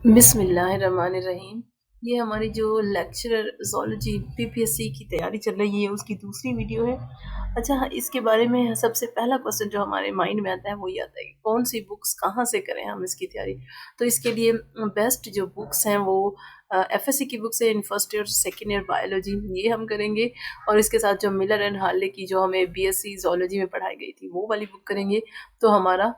बिस्मिल्लाहिर्रहमानिर्रहीम। ये हमारी जो लेक्चरर ज़ूलॉजी पीपीएससी की तैयारी चल रही है उसकी दूसरी वीडियो है। अच्छा हाँ, इसके बारे में सबसे पहला क्वेश्चन जो हमारे माइंड में आता है वो ये आता है कि कौन सी बुक्स कहाँ से करें हम इसकी तैयारी। तो इसके लिए बेस्ट जो बुक्स हैं वो एफएससी की बुक्स है in first year second year biology, ये हम करेंगे। और इसके साथ जो मिलर एंड हार्ले की जो हमें बीएससी ज़ूलॉजी में पढ़ाई गई थी वो वाली बुक करेंगे। तो हमारा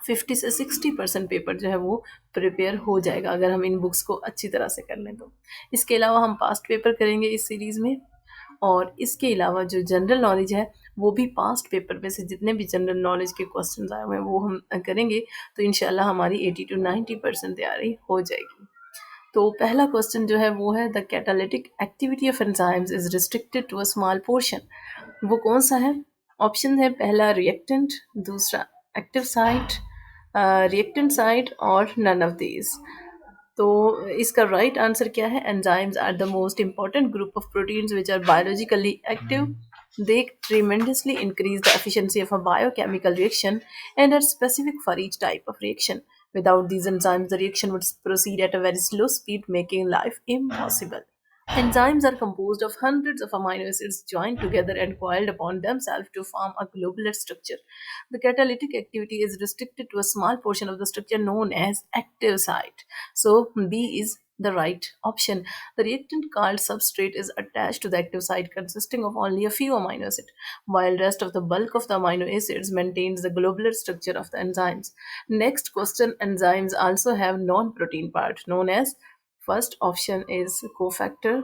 50 से 60% पेपर जो है वो प्रिपेयर हो जाएगा अगर हम इन बुक्स को अच्छी तरह से कर लें तो। इसके अलावा हम पास्ट पेपर करेंगे इस सीरीज़ में। और इसके अलावा जो जनरल नॉलेज है वो भी पास्ट पेपर में से जितने भी जनरल नॉलेज के क्वेश्चन आए हुए हैं वो हम करेंगे। तो इंशाल्लाह हमारी 80 to 90% तैयारी हो जाएगी। तो पहला क्वेश्चन जो है वो है the catalytic activity of enzymes is restricted to a small portion. वो कौन सा है? ऑप्शन है पहला रिएक्टेंट, दूसरा एक्टिव साइट, रिएक्टेंट साइट और नन ऑफ दीज। तो इसका राइट आंसर क्या है? Enzymes are the most important group of proteins which are biologically active. They tremendously increase the efficiency of a biochemical reaction and are specific for each type of reaction. Without these enzymes, the reaction would proceed at a very slow speed, making life impossible. Enzymes are composed of hundreds of amino acids joined together and coiled upon themselves to form a globular structure. The catalytic activity is restricted to a small portion of the structure known as active site. So, B is the right option. The reactant called substrate is attached to the active site consisting of only a few amino acids, while rest of the bulk of the amino acids maintains the globular structure of the enzymes. Next question, enzymes also have non-protein part known as, first option is cofactor,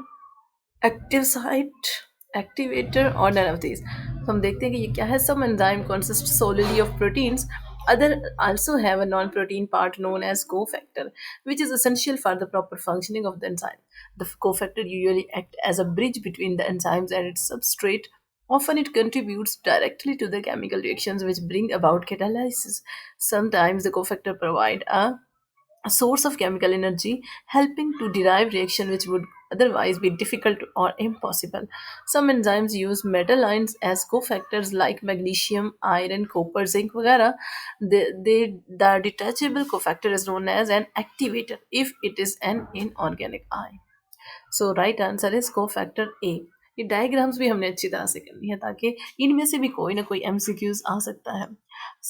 active site, activator और none of these. तो हम देखते हैं कि ये क्या है। Some enzyme consist solely of proteins, other also have a non-protein part known as cofactor, which is essential for the proper functioning of the enzyme. The cofactor usually act as a bridge between the enzymes and its substrate. Often it contributes directly to the chemical reactions which bring about catalysis. Sometimes the cofactor provide a source of chemical energy, helping to derive reaction which would otherwise be difficult or impossible. Some enzymes use metal ions as cofactors like magnesium, iron, copper, zinc, वगैरह. The detachable cofactor is known as an activator if it is an inorganic ion. So right answer is cofactor A. ये diagrams भी हमने अच्छी तरह से करनी है ताकि इनमें से भी कोई ना कोई एमसीक्यूज आ सकता है।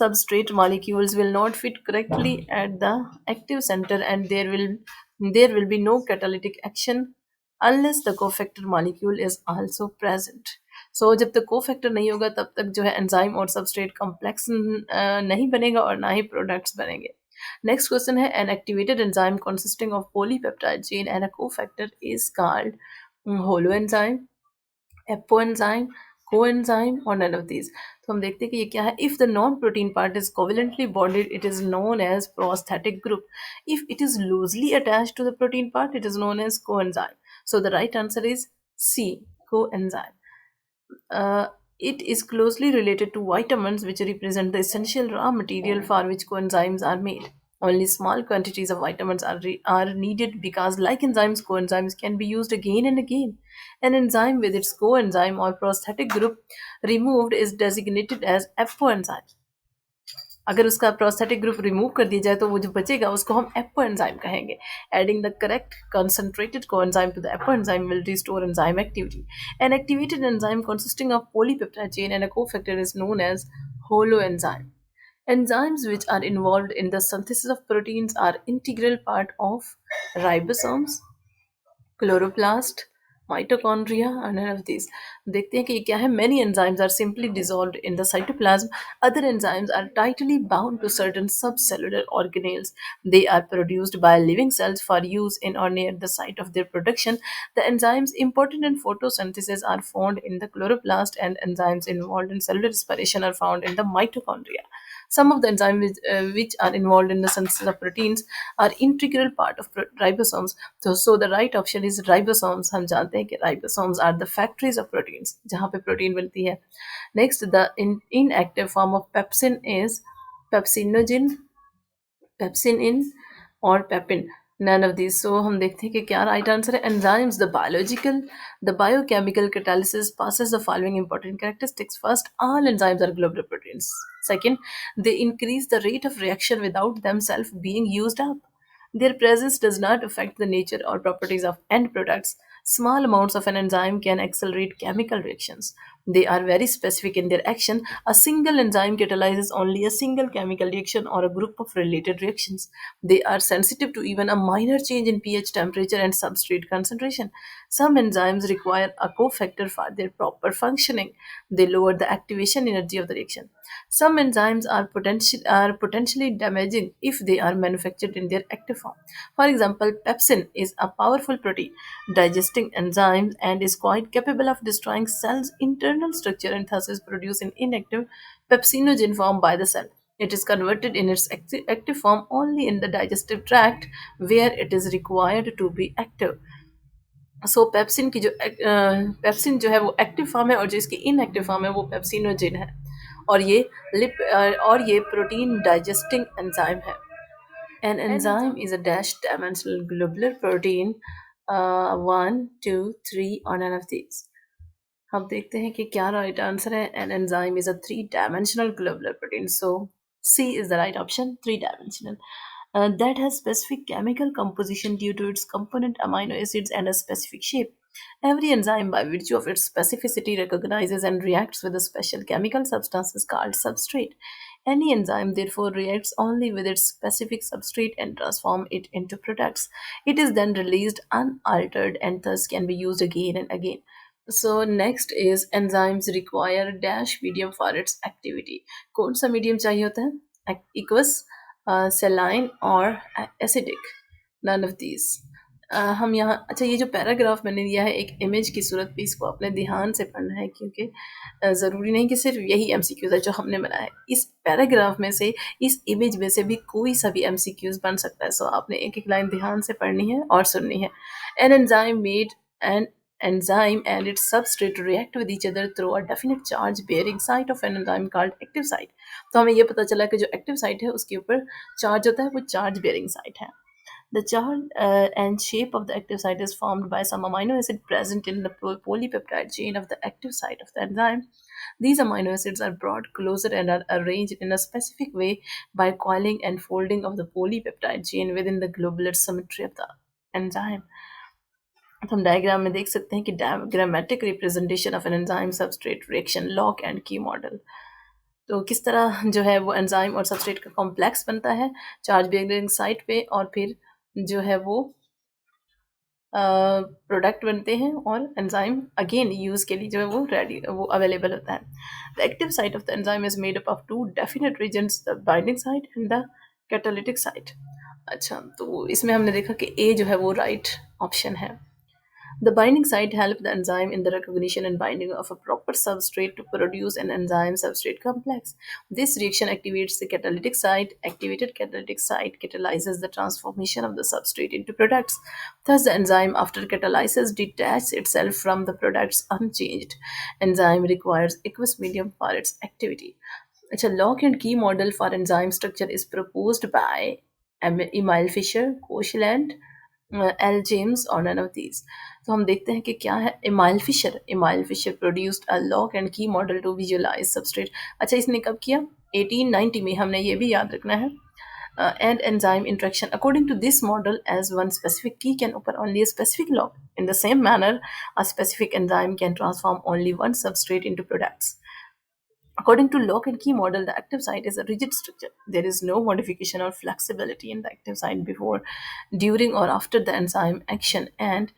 Substrate molecules will not fit correctly at the active center and there will be no catalytic action unless the cofactor molecule is also present. So जब तक कोफैक्टर नहीं होगा तब तक जो है एंजाइम और सबस्ट्रेट कॉम्प्लेक्स नहीं बनेगा और ना ही प्रोडक्ट्स बनेंगे। Next question है an activated enzyme consisting of polypeptide chain and a cofactor is called holoenzyme, apoenzyme, coenzyme or none of these. तो हम देखते हैं कि ये क्या है। If the non-protein part is covalently bonded, it is known as prosthetic group. If it is loosely attached to the protein part, it is known as coenzyme. So the right answer is C, coenzyme. Uh, it is closely related to vitamins, which represent the essential raw material for which coenzymes are made. Only small quantities of vitamins are needed because, like enzymes, coenzymes can be used again and again. An enzyme with its coenzyme or prosthetic group removed is designated as apoenzyme. अगर उसका prosthetic group remove कर दिया जाए तो वो जो बचेगा उसको हम एपोएंजाइम कहेंगे। Adding the correct concentrated coenzyme to the apoenzyme will restore enzyme activity. An activated enzyme consisting of polypeptide chain and a cofactor is known as holoenzyme. Enzymes which are involved in the synthesis of proteins are integral part of ribosomes, chloroplast, mitochondria and none of these. देखते हैं कि ये क्या है। Many enzymes are simply dissolved in the cytoplasm. Other enzymes are tightly bound to certain subcellular organelles. They are produced by living cells for use in or near the site of their production. The enzymes important in photosynthesis are found in the chloroplast, and enzymes involved in cellular respiration are found in the mitochondria. Some of the enzymes which are involved in the synthesis of proteins are integral part of ribosomes. So the right option is ribosomes. हम जानते हैं कि ribosomes are the factories of proteins जहाँ पे protein बनती है। Next, the inactive form of pepsin is pepsinogen, pepsin और pepin. None of these. So हम देखते हैं कि क्या राइट आंसर है। Enzymes, the biochemical catalysis passes the following important characteristics. First, all enzymes are globular proteins. Second, they increase the rate of reaction without themselves being used up. Their presence does not affect the nature or properties of end products. Small amounts of an enzyme can accelerate chemical reactions. They are very specific in their action. A single enzyme catalyzes only a single chemical reaction or a group of related reactions. They are sensitive to even a minor change in pH, temperature, and substrate concentration. Some enzymes require a cofactor for their proper functioning. They lower the activation energy of the reaction. Some enzymes are potentially damaging if they are manufactured in their active form. For example, pepsin is a powerful protein digesting enzyme and is quite capable of destroying cells' internal structure and thus is produced in inactive pepsinogen form by the cell. It is converted in its active form only in the digestive tract where it is required to be active. So pepsin जो है वो active form है और जो इसकी inactive form है वो pepsinogen है और ये प्रोटीन डाइजेस्टिंग एंजाइम है. An enzyme is a dash dimensional globular protein. One, two, three, or none of these. अब देखते हैं कि क्या राइट आंसर है. An enzyme is a three-dimensional globular protein. So C is the right option, three-dimensional. That has specific chemical composition due to its component amino acids and a specific shape. Every enzyme, by virtue of its specificity, recognizes and reacts with a special chemical substance called substrate. Any enzyme, therefore, reacts only with its specific substrate and transforms it into products. It is then released unaltered and thus can be used again and again. So next is enzymes require dash medium for its activity. कौन सा medium चाहिए होता है? Aqueous, saline और acidic. None of these. हम यहाँ अच्छा ये जो पैराग्राफ मैंने दिया है एक इमेज की सूरत पे इसको अपने ध्यान से पढ़ना है क्योंकि ज़रूरी नहीं कि सिर्फ यही एमसीक्यूज़ है जो हमने बनाया है. इस पैराग्राफ में से इस इमेज में से भी कोई सा भी एमसीक्यूज़ बन सकता है. सो आपने एक एक लाइन ध्यान से पढ़नी है और सुननी है. An enzyme made an enzyme and its substrate react with each other through a definite charge bearing site of an enzyme called active site. तो हमें ये पता चला कि जो एक्टिव साइट है उसके ऊपर चार्ज होता है वो चार्ज बेयरिंग साइट है. The charge and shape of the active site is formed by some amino acid present in the polypeptide chain of the active site of the enzyme. These amino acids are brought closer and are arranged in a specific way by coiling and folding of the polypeptide chain within the globular symmetry of the enzyme. तो हम diagram में देख सकते हैं कि grammatic representation of an enzyme substrate reaction lock and key model. तो किस तरह जो है वो एंजाइम और सबस्ट्रेट का कॉम्प्लेक्स बनता है चार्ज बेयरिंग साइट पे और फिर जो है वो प्रोडक्ट बनते हैं और एंजाइम अगेन यूज़ के लिए जो है वो रेडी वो अवेलेबल होता है. The active site of the enzyme is made up of two definite regions, the binding site and the catalytic site. अच्छा तो इसमें हमने देखा कि ए जो है वो राइट ऑप्शन है. The binding site helps the enzyme in the recognition and binding of a proper substrate to produce an enzyme-substrate complex. This reaction activates the catalytic site. Activated catalytic site catalyzes the transformation of the substrate into products. Thus, the enzyme, after catalysis, detaches itself from the products unchanged. Enzyme requires aqueous medium for its activity. A lock and key model for enzyme structure is proposed by Emil Fischer, Koshland, L James और none of these. तो हम देखते हैं कि क्या है. Emil Fischer produced a lock and key model to visualise substrate. अच्छा इसने कब किया? 1890 में. हमने ये भी याद रखना है. And enzyme interaction. According to this model, as one specific key can open only a specific lock. In the same manner, a specific enzyme can transform only one substrate into products. According to lock and key model, the active site is a rigid structure. There is no modification or flexibility in the active site before, during, or after the enzyme action, and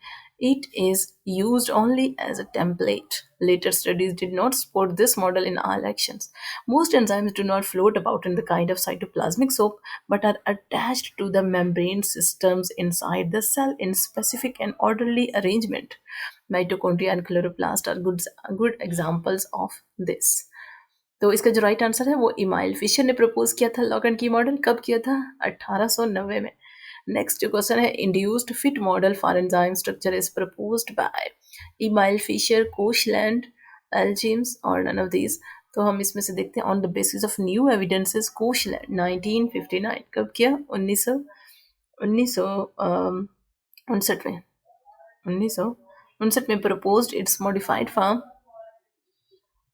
it is used only as a template. Later studies did not support this model in all actions. Most enzymes do not float about in the kind of cytoplasmic soap but are attached to the membrane systems inside the cell in specific and orderly arrangement. Mitochondria and chloroplast are good examples of this. तो इसका जो right answer है वो email Fisher ने propose किया था lock and key model. कब किया था? 1890 में. नेक्स्ट जो क्वेश्चन है, induced fit model for enzyme structure is proposed by Emil Fischer, Koshland, L James और नन ऑफ दीज. तो हम इसमें से देखते हैं. On the basis of new evidences, Koshland 1959. कब किया? 1959 में. 1959 में proposed its modified form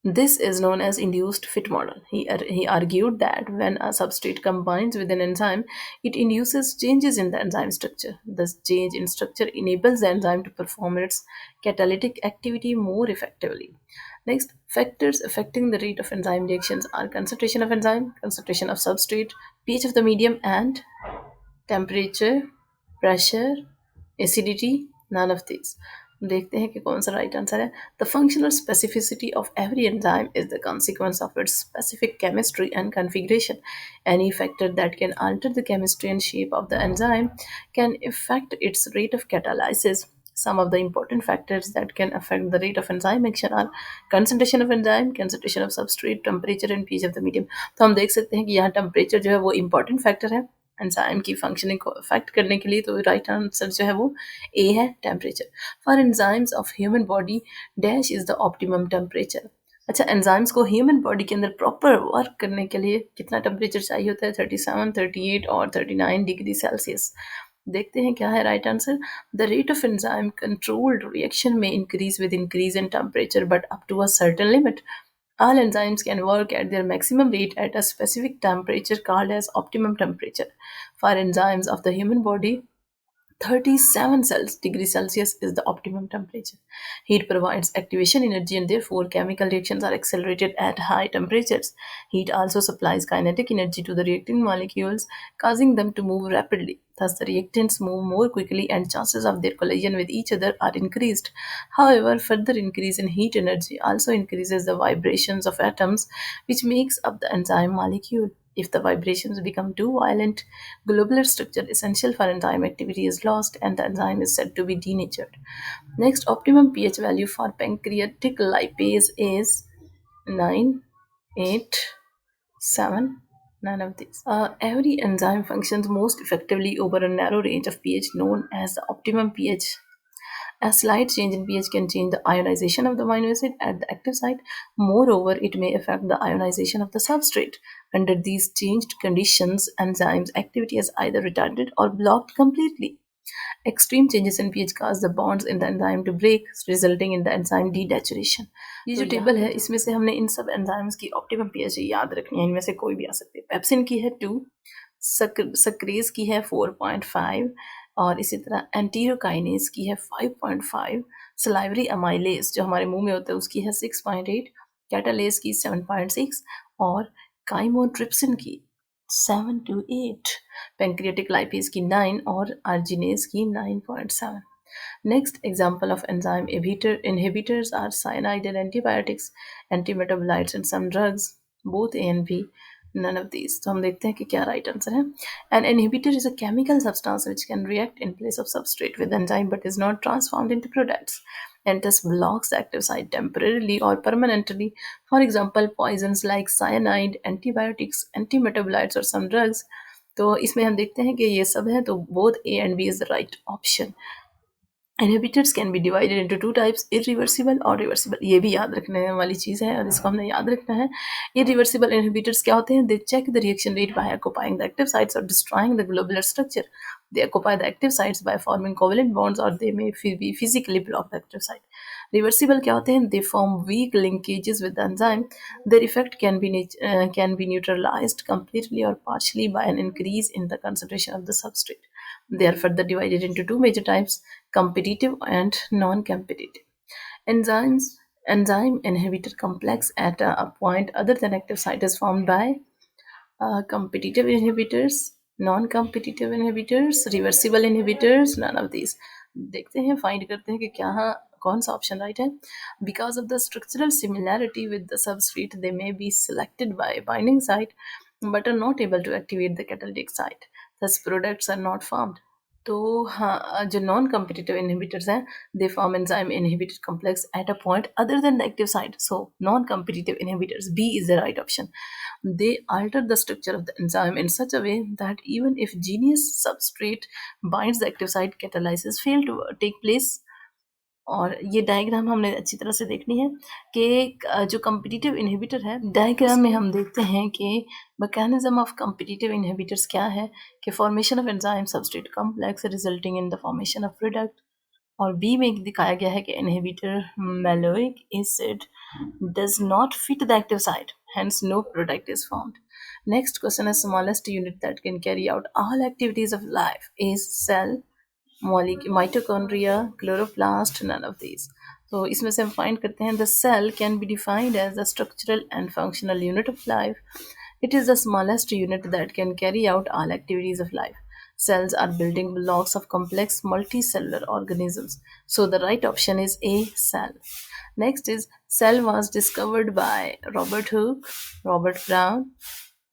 This is known as induced fit model. He argued that when a substrate combines with an enzyme, it induces changes in the enzyme structure. This change in structure enables the enzyme to perform its catalytic activity more effectively. Next, factors affecting the rate of enzyme reactions are concentration of enzyme, concentration of substrate, pH of the medium, and temperature, pressure, acidity, none of these. देखते हैं कि कौन सा right answer है. The functional specificity of every enzyme is the consequence of its specific chemistry and configuration. Any factor that can alter the chemistry and shape of the enzyme can affect its rate of catalysis. Some of the important factors that can affect the rate of enzyme action are concentration of enzyme, concentration of substrate, temperature and pH of the medium. तो हम देख सकते हैं कि यहाँ temperature जो है वो इम्पॉर्टेंट फैक्टर है एंजाइम की फंक्शनिंग को अफेक्ट करने के लिए. तो राइट आंसर जो है वो ए है, temperature. For enzymes of human body dash is the optimum temperature. अच्छा, एंजाइम्स को ह्यूमन बॉडी के अंदर प्रॉपर वर्क करने के लिए कितना टेम्परेचर चाहिए होता है? 37, 38 और 39 डिग्री सेल्सियस. देखते हैं क्या है right answer. The rate of enzyme controlled reaction में increase with increase in temperature but up to a certain limit. All enzymes can work at their maximum rate at a specific temperature called as optimum temperature. For enzymes of the human body, 37 degrees Celsius is the optimum temperature. Heat provides activation energy and therefore chemical reactions are accelerated at high temperatures. Heat also supplies kinetic energy to the reacting molecules, causing them to move rapidly. Thus, the reactants move more quickly and chances of their collision with each other are increased. However, further increase in heat energy also increases the vibrations of atoms, which makes up the enzyme molecule. If the vibrations become too violent, globular structure essential for enzyme activity is lost and the enzyme is said to be denatured. Next, optimum pH value for pancreatic lipase is 9, 8, 7, none of these. Every enzyme functions most effectively over a narrow range of pH known as the optimum pH. A slight change in pH can change the ionization of the amino acid at the active site. Moreover, it may affect the ionization of the substrate. Under these changed conditions, enzymes activity is either retarded or blocked completely. Extreme changes in pH cause the bonds in the enzyme to break, resulting in the enzyme denaturation. ये जो table है इसमें से हमने इन सब enzymes की optimum pH याद रखनी है. इनमें से कोई भी आ सकती है. पेप्सिन की है 2, सक्रेज की है 4.5 और इसी तरह एंटीरोकाइनेज की है 5.5, सलाइवरी अमाइलेज जो हमारे मुंह में होता है उसकी है 6.8, कैटालेज की 7.6 और काइमोट्रिप्सिन की 7 to 8, पैंक्रियाटिक लाइपेज की 9 और आर्जिनेज की 9.7. Next example of enzyme inhibitors are cyanide and antibiotics, antimetabolites and some drugs, both A and B. None of these. तो हम देखते हैं कि क्या right answer है. An inhibitor is a chemical substance which can react in place of substrate with enzyme but is not transformed into products and thus blocks the active site temporarily or permanently. For example, poisons like cyanide, antibiotics, antimetabolites or some drugs. तो इसमें हम देखते हैं कि ये सब है तो both A and B is the right option. Inhibitors can be divided into two types, irreversible और reversible. ये भी याद रखने वाली चीज़ है और इसको हमने याद रखना है. Irreversible inhibitors क्या होते हैं? They check the reaction rate by occupying the active sites or destroying the globular structure. They occupy the active sites by forming covalent bonds or they may be physically block the active site. Reversible क्या होते हैं? They form weak linkages with the enzyme. Their effect can be neutralized completely or partially by an increase in the concentration of the substrate. They are further divided into two major types, competitive and non-competitive. Enzyme inhibitor complex at a point other than active site is formed by competitive inhibitors, non-competitive inhibitors, reversible inhibitors, none of these. देखते हैं find करते हैं कि क्या कौन सा option right है. Because of the structural similarity with the substrate, they may be selected by binding site but are not able to activate the catalytic site. Thus products are not formed. तो हाँ, जो non competitive inhibitors हैं they form enzyme inhibitor complex at a point other than the active site. So non competitive inhibitors, B is the right option. They alter the structure of the enzyme in such a way that even if genius substrate binds the active site, catalysis fail to take place. और ये diagram हमने अच्छी तरह से देखनी है कि जो कम्पिटिटिव इनहिबिटर है, डायग्राम में हम देखते हैं कि मैकेनिज्म ऑफ कम्पिटिटिव इनहिबिटर्स क्या है कि formation of enzyme substrate complex resulting in the formation of product. और बी में दिखाया गया है कि inhibitor malonic acid does not fit the active site, hence no product is formed. Next question is smallest unit that can carry out all activities of life is cell, mitochondria, chloroplast, none of these. तो इसमें से हम find करते हैं the cell can be defined as the structural and functional unit of life. It is the smallest unit that can carry out all activities of life. Cells are building blocks of complex multicellular organisms. So the right option is A, cell. Next is cell was discovered by Robert Hooke, Robert Brown,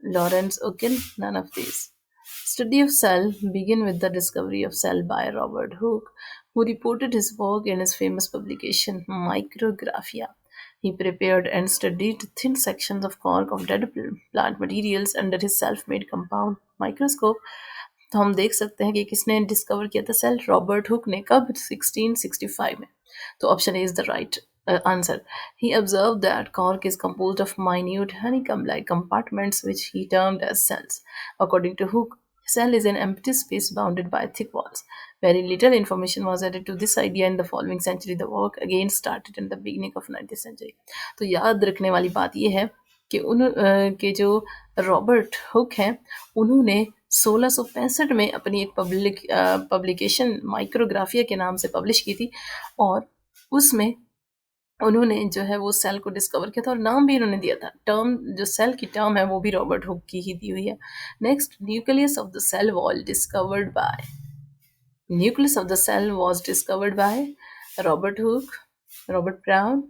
Lawrence Oken, none of these. Study of cell began with the discovery of cell by Robert Hooke, who reported his work in his famous publication Micrographia. He prepared and studied thin sections of cork of dead plant materials under his self-made compound microscope. तो हम देख सकते हैं कि किसने discover किया था cell, Robert Hooke ने, कब, 1665 में. तो option A is the right answer. He observed that cork is composed of minute honeycomb-like compartments which he termed as cells. According to Hooke, cell is an empty space bounded by thick walls. Very little information was added to this idea in the following century. The work again started in the beginning of 19th century. तो याद रखने वाली बात ये है कि के जो रॉबर्ट हुक हैं उन्होंने 1665 में अपनी एक पब्लिकेशन माइक्रोग्राफिया के नाम से पब्लिश की थी और उसमें उन्होंने जो है वो सेल को डिस्कवर किया था और नाम भी उन्होंने दिया था. टर्म जो सेल की टर्म है वो भी रॉबर्ट हुक की ही दी हुई है. Next, nucleus of the cell wall discovered by, nucleus of the cell was discovered by Robert Hooke, Robert Brown,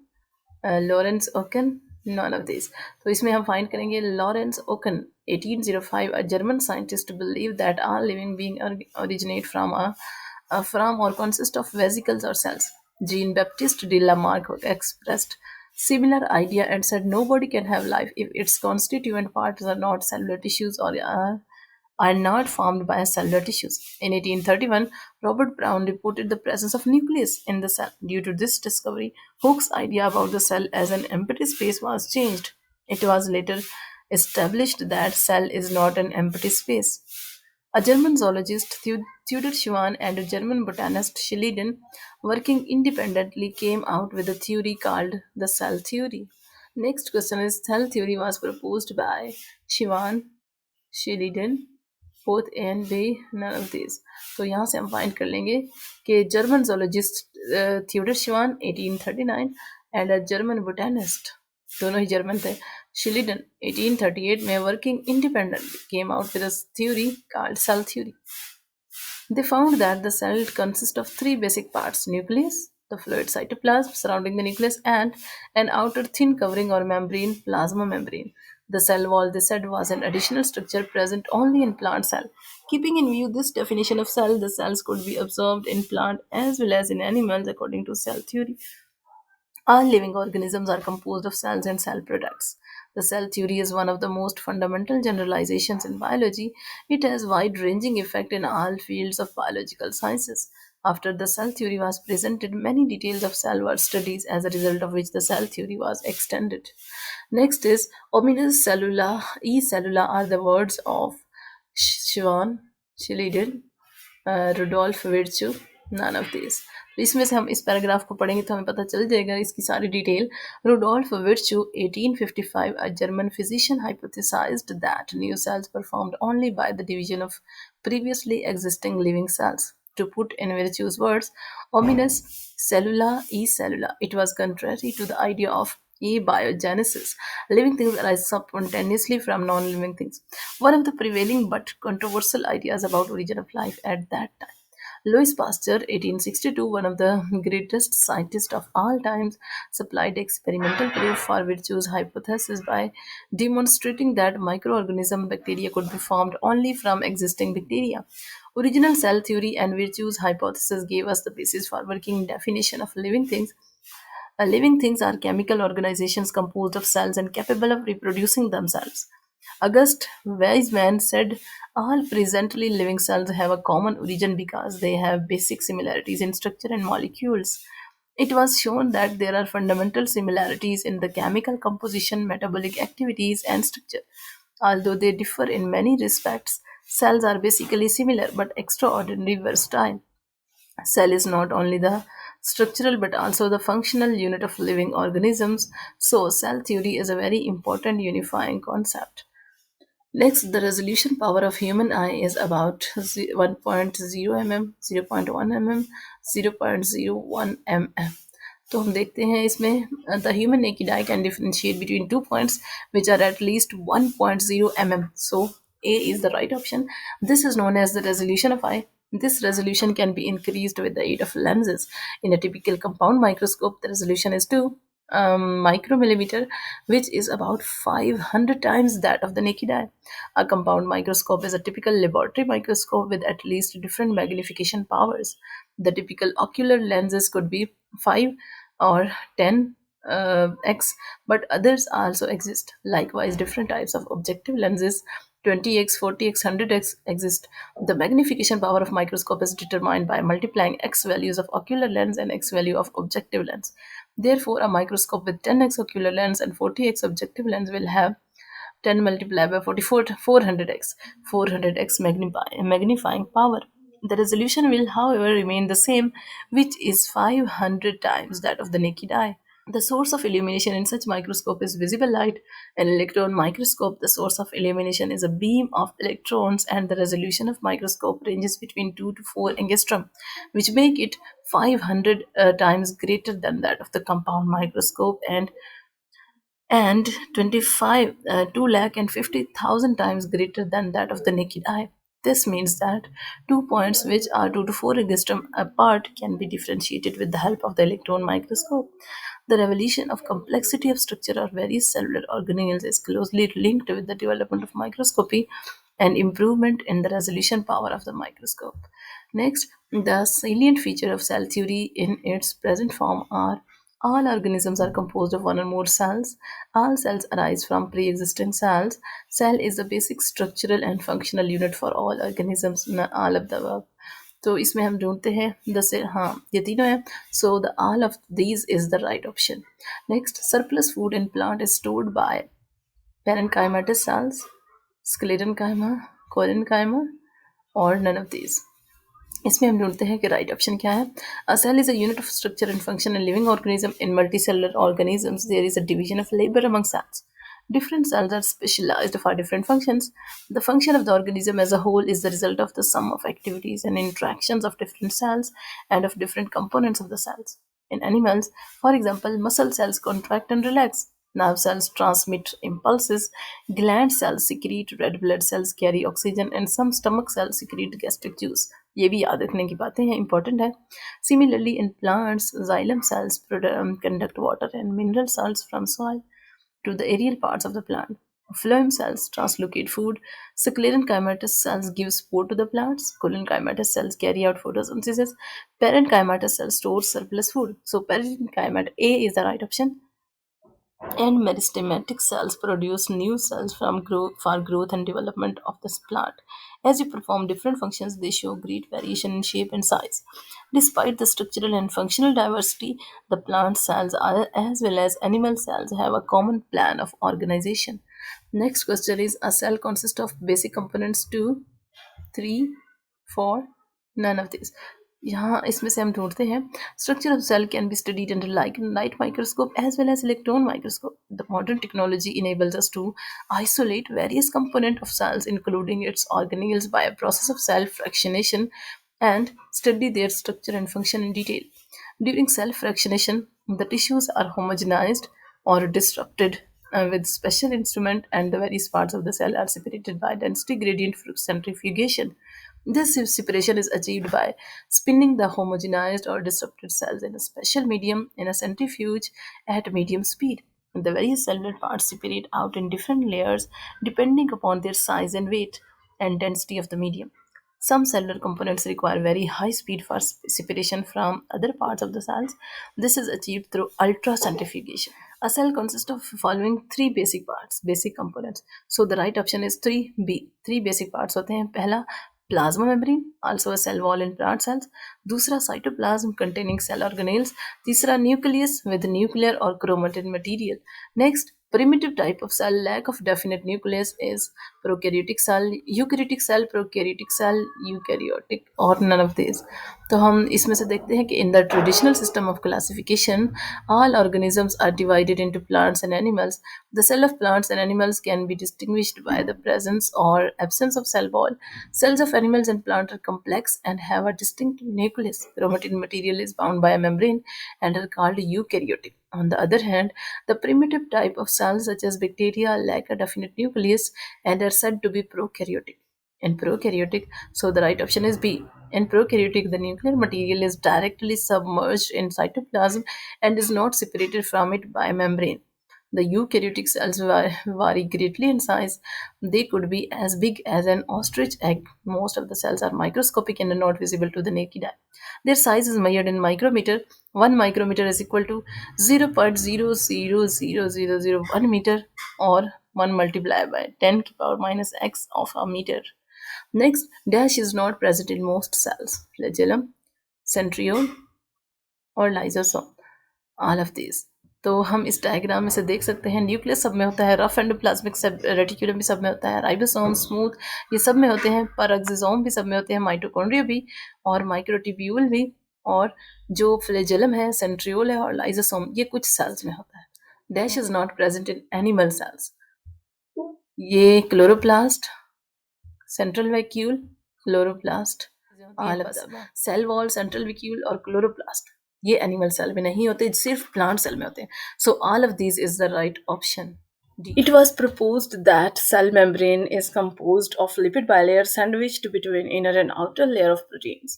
Lorenz Oken, none of this. तो इसमें हम फाइंड करेंगे Lorenz Oken 1805, a German scientist believed that all living beings originate from or consist of vesicles or cells. Jean-Baptiste de Lamarck expressed similar idea and said nobody can have life if its constituent parts are not cellular tissues or are not formed by cellular tissues. In 1831, Robert Brown reported the presence of nucleus in the cell. Due to this discovery, Hooke's idea about the cell as an empty space was changed. It was later established that cell is not an empty space. A German zoologist, Theodor Schwann, and a German botanist, Schleiden, working independently, came out with a theory called the cell theory. Next question is cell theory was proposed by Schwann, Schleiden, both A and B, none of these. तो यहाँ से हम find कर लेंगे कि German zoologist Theodore श्वान 1839 and a German botanist, दोनों ही German थे, शिलिडन 1838 में working independently came out with a theory called cell theory. They found that the cell consists of three basic parts: nucleus, the fluid cytoplasm surrounding the nucleus, and an outer thin covering or membrane, plasma membrane. The cell wall, they said, was an additional structure present only in plant cell. Keeping in view this definition of cell, the cells could be observed in plant as well as in animals according to cell theory. All living organisms are composed of cells and cell products. The cell theory is one of the most fundamental generalizations in biology. It has wide-ranging effect in all fields of biological sciences. After the cell theory was presented, many details of cell were studied, as a result of which the cell theory was extended. Next is ominous cellula, e-cellula are the words of Schwann, Schleiden, Rudolf Virchow, none of this. तो इसमें से हम इस paragraph को पढ़ेंगे तो हमें पता चल जाएगा इसकी सारी detail. Rudolf Virchow 1855, a German physician, hypothesized that new cells were formed only by the division of previously existing living cells. To put in Virtue's words, ominous cellula e cellula, it was contrary to the idea of abiogenesis. Living things arise spontaneously from non-living things, one of the prevailing but controversial ideas about origin of life at that time. Louis Pasteur, 1862, one of the greatest scientists of all times, supplied experimental proof for Virtue's hypothesis by demonstrating that microorganism bacteria could be formed only from existing bacteria. Original cell theory and Virtue's hypothesis gave us the basis for working definition of living things. Living things are chemical organizations composed of cells and capable of reproducing themselves. August Weismann said all presently living cells have a common origin because they have basic similarities in structure and molecules. It was shown that there are fundamental similarities in the chemical composition, metabolic activities, and structure. Although they differ in many respects, cells are basically similar but extraordinarily versatile. Cell is not only the structural but also the functional unit of living organisms. So, cell theory is a very important unifying concept. Next, the resolution power of human eye is about 1.0 mm, 0.1 mm, 0.01 mm. तो हम देखते हैं इसमें the human naked eye can differentiate between 2 points which are at least 1.0 mm. So A is the right option. This is known as the resolution of eye. This resolution can be increased with the aid of lenses. In a typical compound microscope, the resolution is 2 micromillimeter, which is about 500 times that of the naked eye. A compound microscope is a typical laboratory microscope with at least different magnification powers. The typical ocular lenses could be 5 or 10 x, but others also exist. Likewise, different types of objective lenses 20x, 40x, 100x exist. The magnification power of microscope is determined by multiplying x values of ocular lens and x value of objective lens. Therefore, a microscope with 10x ocular lens and 40x objective lens will have 10 multiplied by 44 400x 400x magnifying power. The resolution will however remain the same, which is 500 times that of the naked eye. The source of illumination in such microscope is visible light. In electron microscope, the source of illumination is a beam of electrons, and the resolution of microscope ranges between 2 to 4 angstrom, which make it 500 times greater than that of the compound microscope, and 25 2 lakh and 50,000 times greater than that of the naked eye. This means that 2 points which are 2 to 4 angstrom apart can be differentiated with the help of the electron microscope. The revelation of complexity of structure of various cellular organelles is closely linked with the development of microscopy and improvement in the resolution power of the microscope. Next, the salient feature of cell theory in its present form are all organisms are composed of one or more cells. All cells arise from pre-existing cells. Cell is the basic structural and functional unit for all organisms. All of the above. तो इसमें हम ढूंढते हैं जैसे हाँ ये तीनों हैं. So the all of these is the right option. Next, surplus food in plant is stored by parenchymatous cells, sclerenchyma, collenchyma, or none of these. इसमें हम ढूंढते हैं कि राइट ऑप्शन क्या है. A cell is a unit of structure and function in living organism. In multicellular organisms, there is a division of labor among cells. Different cells are specialized for different functions. The function of the organism as a whole is the result of the sum of activities and interactions of different cells and of different components of the cells. In animals, for example, muscle cells contract and relax. Nerve cells transmit impulses, gland cells secrete red blood cells carry oxygen, and some stomach cells secrete gastric juice. ये भी याद रखने की बातें हैं, important है. Similarly, in plants, xylem cells conduct water and mineral salts from soil to the aerial parts of the plant. Phloem cells translocate food. Sclerenchymatous cells give spore to the plants. Collenchymatous cells carry out photosynthesis. Parenchymatous cells store surplus food. So parenchymatous A is the right option. And meristematic cells produce new cells for growth and development of this plant. As you perform different functions, they show great variation in shape and size. Despite the structural and functional diversity, the plant cells as well as animal cells have a common plan of organization. Next question is, a cell consists of basic components 2, 3, 4, none of these. यहाँ इसमें से हम ढूंढते हैं. Structure of cell can be studied under light microscope as well as electron microscope. The modern technology enables us to isolate various components of cells, including its organelles, by a process of cell fractionation and study their structure and function in detail. During cell fractionation, the tissues are homogenized or disrupted with special instrument, and the various parts of the cell are separated by density gradient centrifugation. This separation is achieved by spinning the homogenized or disrupted cells in a special medium in a centrifuge at medium speed. The various cellular parts separate out in different layers depending upon their size and weight and density of the medium. Some cellular components require very high speed for separation from other parts of the cells. This is achieved through ultracentrifugation. A cell consists of following three basic parts, basic components. So the right option is 3B. Three basic parts होते हैं. पहला plasma membrane, also a cell wall in plant cells. दूसरा cytoplasm containing cell organelles. तीसरा nucleus with nuclear or chromatin material. Next, primitive type of cell lack of definite nucleus is prokaryotic cell, eukaryotic, or none of these. तो हम इसमें से देखते हैं कि in the traditional system of classification, all organisms are divided into plants and animals. The cell of plants and animals can be distinguished by the presence or absence of cell wall. Cells of animals and plants are complex and have a distinct nucleus. Chromatin material is bound by a membrane and are called eukaryotic. On the other hand, the primitive type of cells, such as bacteria, lack a definite nucleus and are said to be prokaryotic. In prokaryotic, so the right option is B. In prokaryotic, the nuclear material is directly submerged in cytoplasm and is not separated from it by a membrane. The eukaryotic cells vary greatly in size. They could be as big as an ostrich egg. Most of the cells are microscopic and are not visible to the naked eye. Their size is measured in micrometer. 1 micrometer is equal to 0.0000001 meter, or 1 multiplied by 10 to the power minus x of a meter. Next, dash is not present in most cells. Flagellum, centriole, और lysosome, all of this. तो हम इस diagram में से देख सकते हैं nucleus सब में होता है, रफ एंडोप्लाज्मिक सब रेटिक्यूलम भी सब में होता है, राइबोसोम, स्मूथ, ये सब में होते हैं, पैराक्सिसोम भी सब में होते हैं, माइटोकॉन्ड्रिया भी और माइक्रोट्यूब्यूल भी, और जो फ्लैजेलम है, सेंट्रियोल है और लाइजोसोम, ये कुछ सेल्स में होता है. Dash is not present in animal cells. ये chloroplast, central vacuole, chloroplast, cell wall, central vacuole और क्लोरोप्लास्ट, ये एनिमल सेल में नहीं होते, सिर्फ प्लांट सेल में होते हैं. So all of these is the right option. It was proposed that cell membrane is composed of lipid bilayer sandwiched between inner and outer layer of proteins.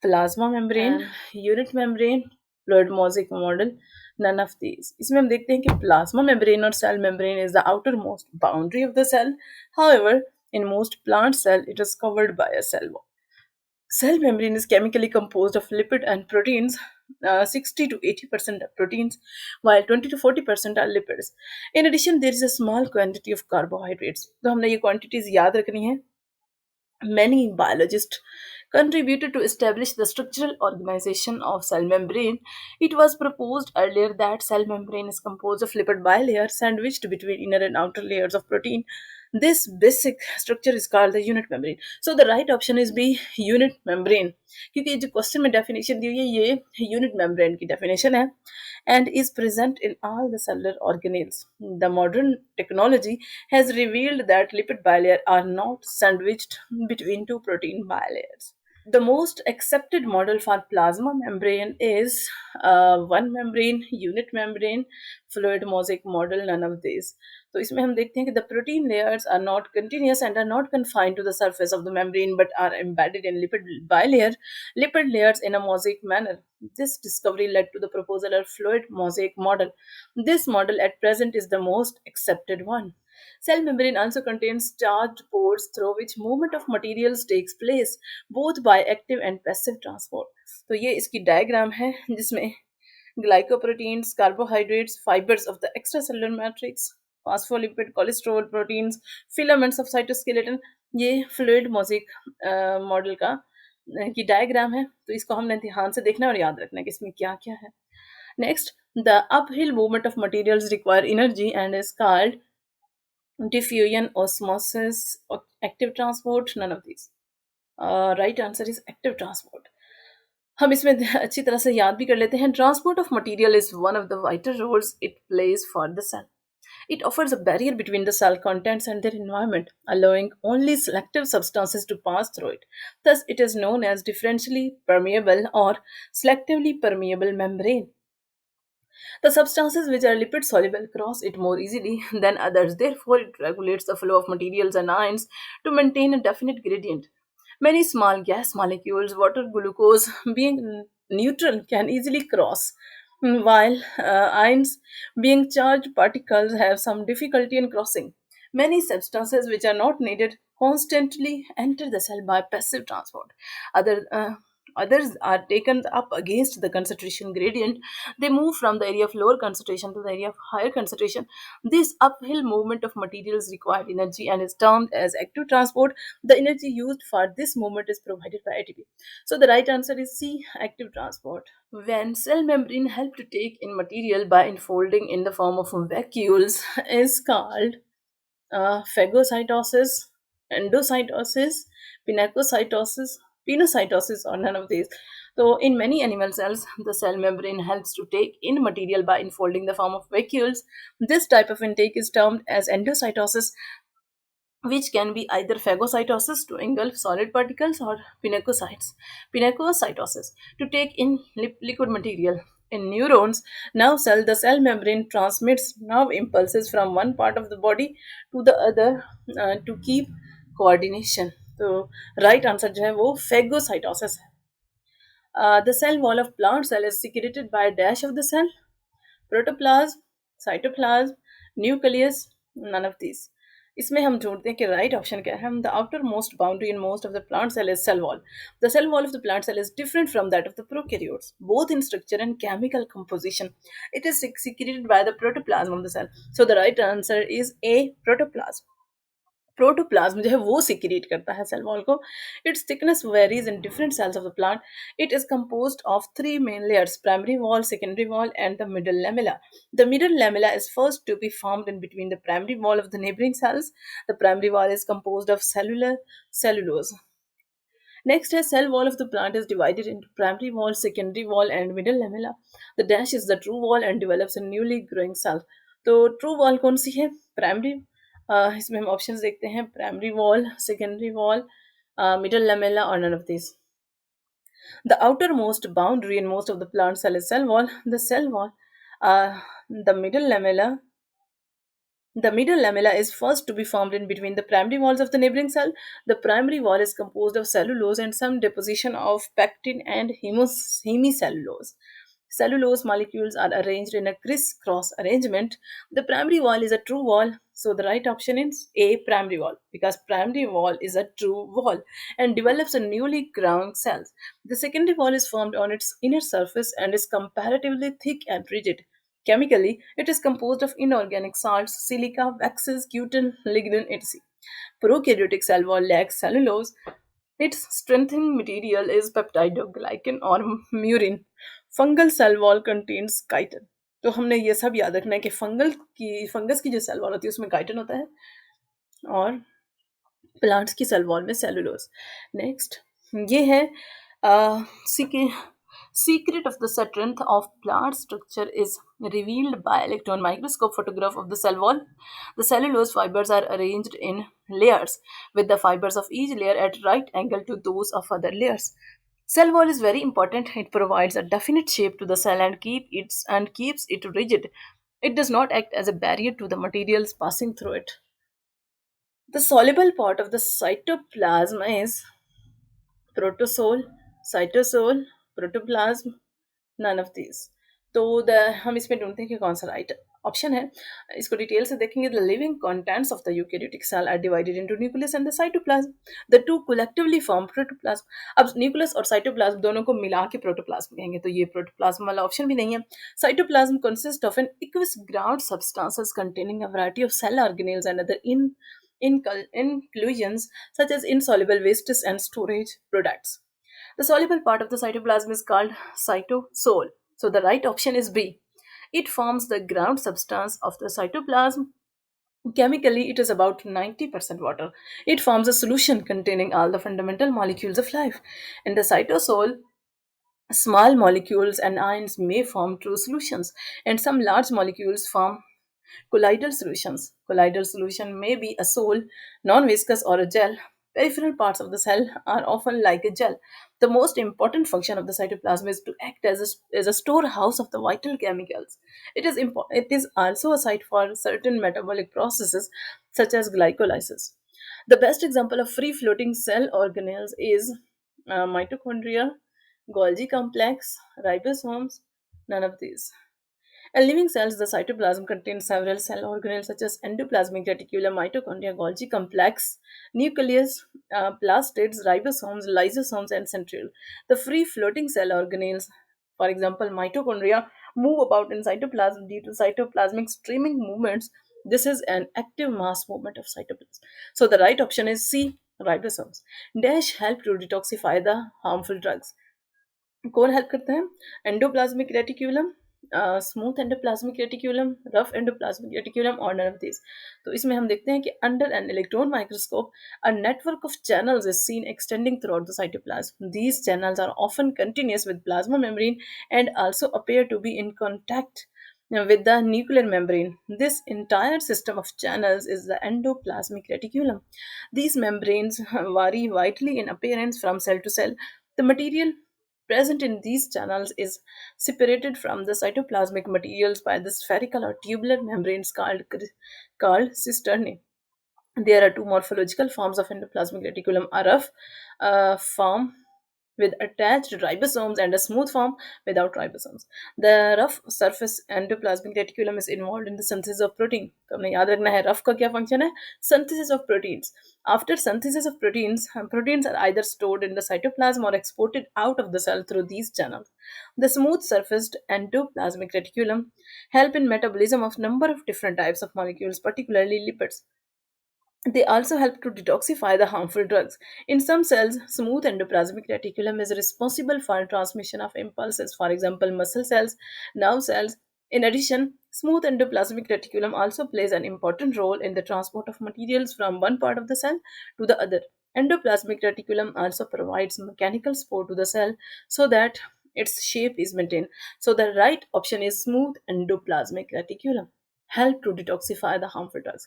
Plasma membrane, unit membrane, fluid mosaic model, none of these. इसमें हम देखते हैं कि plasma membrane or cell membrane is the outermost boundary of the cell. However, in most plant cell, it is covered by a cell wall. Cell membrane is chemically composed of lipid and proteins. 60 to 80% are proteins, while 20 to 40% are lipids. In addition, there is a small quantity of carbohydrates. तो हमने ये quantities याद रखनी है. Many biologists contributed to establish the structural organization of cell membrane. It was proposed earlier that cell membrane is composed of lipid bilayer sandwiched between inner and outer layers of protein. This basic structure is called the unit membrane. So the right option is B, unit membrane. क्योंकि जो question में definition दी हुई है ये unit membrane की definition है and is present in all the cellular organelles. The modern technology has revealed that lipid bilayer are not sandwiched between two protein bilayers. The most accepted model for plasma membrane is one membrane, unit membrane, fluid mosaic model, none of these. तो इसमें हम देखते हैं कि the protein layers are not continuous and are not confined to the surface of the membrane but are embedded in lipid layers in a mosaic manner. This discovery led to the proposal of fluid mosaic model. This model at present is the most accepted one. Cell membrane also contains charged pores through which movement of materials takes place, both by active and passive transport. तो ये इसकी diagram है जिसमें glycoproteins, carbohydrates, fibers of the extracellular matrix, phospholipid, cholesterol, proteins, filaments of cytoskeleton, ये fluid mosaic model का की diagram है. तो इसको हमने ध्यान से देखना है और याद रखना है कि इसमें क्या क्या है. Next, the uphill movement of materials require energy and is called diffusion, osmosis, or active transport, none of these. Right answer is active transport. हम इसमें अच्छी तरह से याद भी कर लेते हैं. Transport of material is one of the vital roles it plays for the cell. It offers a barrier between the cell contents and their environment, allowing only selective substances to pass through it. Thus, it is known as differentially permeable or selectively permeable membrane. The substances which are lipid soluble cross it more easily than others. Therefore, it regulates the flow of materials and ions to maintain a definite gradient. Many small gas molecules, water, glucose, being neutral, can easily cross, while ions, being charged particles, have some difficulty in crossing. Many substances which are not needed constantly enter the cell by passive transport. Others are taken up against the concentration gradient. They move from the area of lower concentration to the area of higher concentration. This uphill movement of materials requires energy and is termed as active transport. The energy used for this movement is provided by ATP. So the right answer is C, active transport. When cell membrane help to take in material by enfolding in the form of vacuoles is called phagocytosis, endocytosis, pinacocytosis, pinocytosis, or none of these. So, in many animal cells, the cell membrane helps to take in material by enfolding the form of vacuoles. This type of intake is termed as endocytosis, which can be either phagocytosis to engulf solid particles or pinacocytosis to take in liquid material. In neurons, the cell membrane transmits nerve impulses from one part of the body to the other to keep coordination. तो right answer जो है वो phagocytosis है. The cell wall of plant cell is secreted by a dash of the cell, protoplasm, cytoplasm, nucleus, none of these. इसमें हम ढूंढते हैं कि राइट ऑप्शन क्या है. The outermost boundary in most of the plant cell is cell wall. The cell wall of the plant cell is different from that of the prokaryotes both in structure and chemical composition. It is secreted by the protoplasm of the cell. So the right answer is A, protoplasm. Protoplasm जो है वो secrete करता है cell wall को. It's thickness varies in different cells of the plant. It is composed of three main layers, primary wall, secondary wall and the middle lamella. The middle lamella is first to be formed in between the primary wall of the neighboring cells. The primary wall is composed of cellular cellulose. Next, a cell wall of the plant is divided into primary wall, secondary wall, and middle lamella. The dash is the true wall and develops a newly growing cell. तो true wall कौन सी है? Primary. इसमें हम options देखते हैं, primary wall, secondary wall, middle lamella और none of this. The outermost boundary in most of the plant cell is cell wall. The middle lamella is first to be formed in between the primary walls of the neighboring cell. The primary wall is composed of cellulose and some deposition of pectin and hemicellulose. Cellulose molecules are arranged in a crisscross arrangement. The primary wall is a true wall, so the right option is A, primary wall, because primary wall is a true wall and develops a newly grown cells. The secondary wall is formed on its inner surface and is comparatively thick and rigid. Chemically, it is composed of inorganic salts, silica, waxes, cutin, lignin, etc. Prokaryotic cell wall lacks cellulose. Its strengthening material is peptidoglycan or murin. Fungal cell wall contains chitin. तो हमने ये सब याद रखना है कि fungus की जो सेल वॉल होती है उसमें काइटन होता है और प्लांट्स की सेल वॉल में सेलुलोज. नेक्स्ट ये है secret of the strength of plant structure is revealed by electron microscope photograph of the cell wall. The cellulose fibers are arranged in layers with the fibers of each layer at right angle to those of other layers. Cell wall is very important. It provides a definite shape to the cell and keeps it rigid. It does not act as a barrier to the materials passing through it. The soluble part of the cytoplasm is protosol, cytosol, protoplasm, none of this. तो हम इसमें ढूंढते हैं कि कौन सा right option है. इसको डिटेल से देखेंगे. The living contents of the eukaryotic cell are divided into nucleus and the cytoplasm. The two collectively form protoplasm. अब न्यूक्लियस और साइटोप्लाज्म दोनों को मिला के प्रोटोप्लाज्म कहेंगे, तो ये प्रोटोप्लाज्म वाला ऑप्शन भी नहीं है. Cytoplasm consist of an aqueous ground substances containing a variety of cell organelles and other inclusions such as insoluble wastes and storage products. The soluble part of the cytoplasm is called cytosol. So the right option is B. It forms the ground substance of the cytoplasm. Chemically, it is about 90% water. It forms a solution containing all the fundamental molecules of life. In the cytosol, small molecules and ions may form true solutions, and some large molecules form colloidal solutions. Colloidal solution may be a sol, non-viscous, or a gel. Peripheral parts of the cell are often like a gel. The most important function of the cytoplasm is to act as a storehouse of the vital chemicals. It is also a site for certain metabolic processes such as glycolysis. The best example of free-floating cell organelles is mitochondria, Golgi complex, ribosomes, none of these. In living cells, the cytoplasm contains several cell organelles such as endoplasmic reticulum, mitochondria, Golgi complex, nucleus, plastids, ribosomes, lysosomes, and centriole. The free-floating cell organelles, for example, mitochondria, move about in cytoplasm due to cytoplasmic streaming movements. This is an active mass movement of cytoplasm. So the right option is C, ribosomes. Dash help to detoxify the harmful drugs. कौन help करते हैं? Endoplasmic reticulum, smooth endoplasmic reticulum, rough endoplasmic reticulum और none of this. तो इसमें हम देखते हैं कि under an electron microscope a network of channels is seen extending throughout the cytoplasm. These channels are often continuous with plasma membrane and also appear to be in contact with the nuclear membrane. This entire system of channels is the endoplasmic reticulum. These membranes vary widely in appearance from cell to cell. The material present in these channels is separated from the cytoplasmic materials by the spherical or tubular membranes called cisternae. There are two morphological forms of endoplasmic reticulum: a rough form with attached ribosomes and a smooth form without ribosomes. The rough surface endoplasmic reticulum is involved in the synthesis of protein. तो हमें याद रखना है rough का क्या function है, synthesis of proteins. After synthesis of proteins, proteins are either stored in the cytoplasm or exported out of the cell through these channels. The smooth surfaced endoplasmic reticulum help in metabolism of number of different types of molecules, particularly lipids. They also help to detoxify the harmful drugs. In some cells, smooth endoplasmic reticulum is responsible for transmission of impulses, for example, muscle cells, nerve cells. In addition, smooth endoplasmic reticulum also plays an important role in the transport of materials from one part of the cell to the other. Endoplasmic reticulum also provides mechanical support to the cell so that its shape is maintained. So, the right option is smooth endoplasmic reticulum. Help to detoxify the harmful drugs.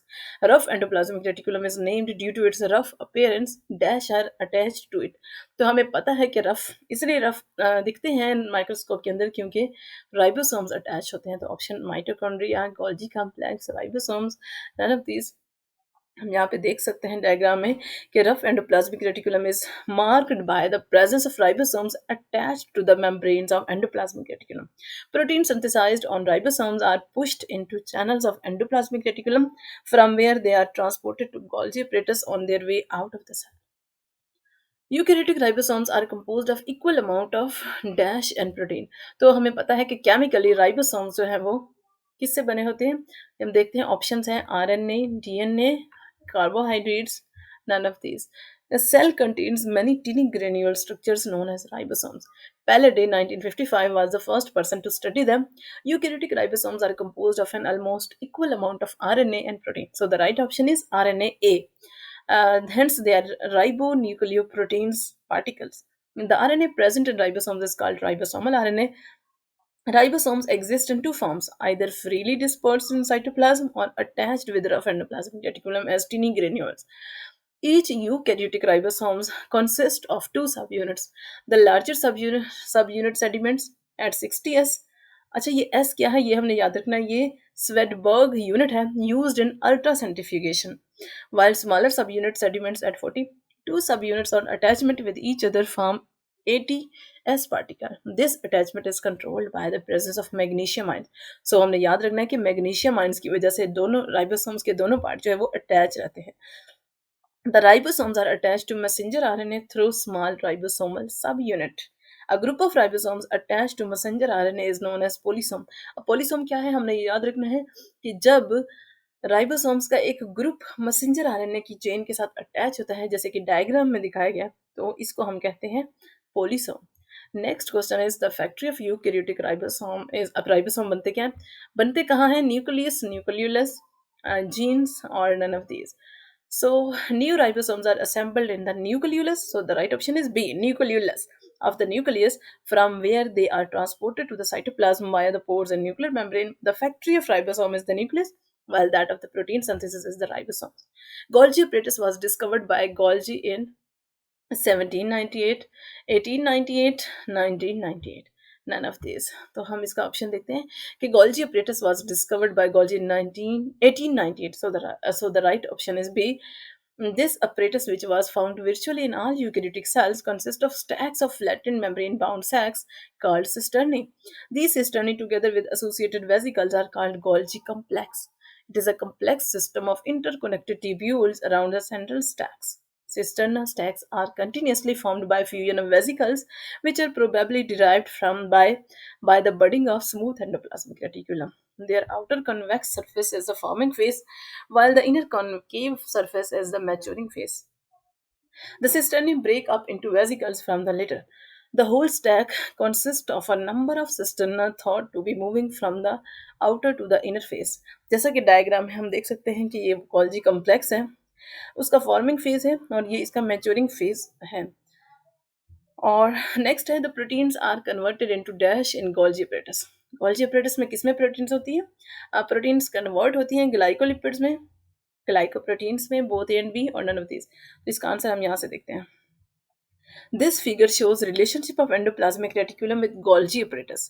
Rough endoplasmic reticulum is named due to its rough appearance, dash are attached to it. तो हमें पता है कि rough इसलिए rough दिखते हैं microscope के अंदर क्योंकि राइबोसोम्स अटैच होते हैं। तो option mitochondria, Golgi complex, ribosomes, none of these. हम यहाँ पे देख सकते हैं डायग्राम में कि rough endoplasmic reticulum is marked by the presence of ribosomes attached to the membranes of endoplasmic reticulum. Proteins synthesized on ribosomes are pushed into channels of endoplasmic reticulum from where they are transported to Golgi apparatus on their way out of the cell. Eukaryotic ribosomes are composed of equal amount of dash and protein. तो हमें पता है कि chemically ribosomes जो है वो किससे बने होते हैं। हम देखते हैं ऑप्शंस हैं RNA, DNA, carbohydrates, none of these. The cell contains many tiny granule structures known as ribosomes. Palladay, 1955, was the first person to study them. Eukaryotic ribosomes are composed of an almost equal amount of RNA and protein. So the right option is RNA-A. Hence, they are ribonucleoproteins particles. The RNA present in ribosomes is called ribosomal RNA. Ribosomes exist in two forms, either freely dispersed in cytoplasm or attached with rough endoplasmic reticulum as tiny granules. Each eukaryotic ribosomes consist of two subunits. The larger subunit sediments at 60s. अच्छा ये S क्या है ये हमने याद रखना है, ये Swedberg unit है used in ultracentrifugation, while smaller subunit sediments at 40. Two subunits on attachment with each other form 80 S particle. This attachment is controlled by the presence of magnesium ions. So हमने याद रखना है कि magnesium ions की वजह से दोनों ribosomes के दोनों पार्ट जो है वो अटैच रहते हैं. The ribosomes are attached to messenger RNA through small ribosomal subunit. A group of ribosomes attached to messenger RNA is known as polysome. अब polysome क्या है हमने ये याद रखना है कि जब राइबोसोम्स का एक ग्रुप मैसेंजर आरएनए की चेन के साथ अटैच होता है जैसे कि डायग्राम में दिखाया गया, तो इसको हम कहते हैं polysome. Next question is the factory of eukaryotic ribosome is. अब राइबोसोम बनते क्या हैं, बनते कहाँ हैं, न्यूक्लियस, न्यूक्लियोलस, जीन्स और none of these. So new ribosomes are assembled in the nucleolus. So the right option is B, nucleolus of the nucleus, from where they are transported to the cytoplasm via the pores and nuclear membrane. The factory of ribosome is the nucleus, while that of the protein synthesis is the ribosome. Golgi apparatus was discovered by Golgi in 1798, 1898, 1998. None of these. तो हम इसका option देखते हैं कि Golgi apparatus was discovered by Golgi in 1898. So the right option is B. This apparatus, which was found virtually in all eukaryotic cells, consists of stacks of flattened membrane-bound sacs called cisternae. These cisternae, together with associated vesicles, are called Golgi complex. It is a complex system of interconnected tubules around the central stacks. Cisterna stacks are continuously formed by fusion of vesicles, which are probably derived from by the budding of smooth endoplasmic reticulum. Their outer convex surface is the forming phase, while the inner concave surface is the maturing phase. The cisternae break up into vesicles from the latter. The whole stack consists of a number of cisterna thought to be moving from the outer to the inner face. जैसा कि diagram में हम देख सकते हैं कि ये Golgi complex है, उसका फॉर्मिंग फेज है और ये इसका मैच्योरिंग फेज है. और नेक्स्ट है the proteins are converted into dash in Golgi apparatus. Golgi apparatus में किसमें प्रोटीन्स होती है? प्रोटीन्स कन्वर्ट होती हैं ग्लाइकोलिपिड्स में, ग्लाइकोप्रोटीन्स में, बोथ ए एंड बी और नन ऑफ दीज. तो इसका आंसर हम यहाँ से देखते हैं. This figure shows relationship of endoplasmic reticulum with Golgi apparatus,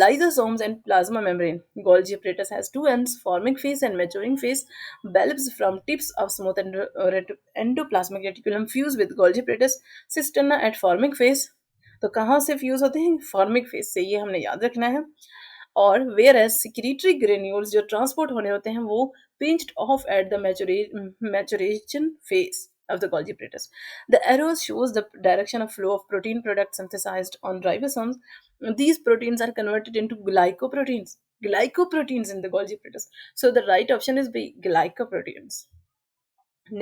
lysosomes and plasma membrane. Golgi apparatus has two ends, forming phase and maturing phase. Bulbs from tips of smooth endoplasmic reticulum fuse with Golgi apparatus. Cisterna at forming phase. तो कहाँ से fuse होते हैं? Formic phase से, ये हमने याद रखना है. और वेयर एज सिक्रीटरी ग्रेन्यूल्स जो ट्रांसपोर्ट होने होते हैं वो pinched of at the maturation phase of the Golgi apparatus. The arrows shows the direction of flow of protein products synthesized on ribosomes. These proteins are converted into glycoproteins. Glycoproteins in the Golgi apparatus. So the right option is B, glycoproteins.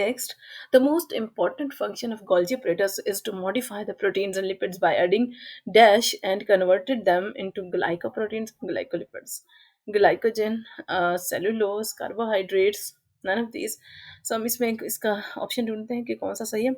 Next, the most important function of Golgi apparatus is to modify the proteins and lipids by adding dash and converted them into glycoproteins, glycolipids. Glycogen, cellulose, carbohydrates, none of these. So हम इसमें इसका option ढूंढते हैं कि कौन सा सही है.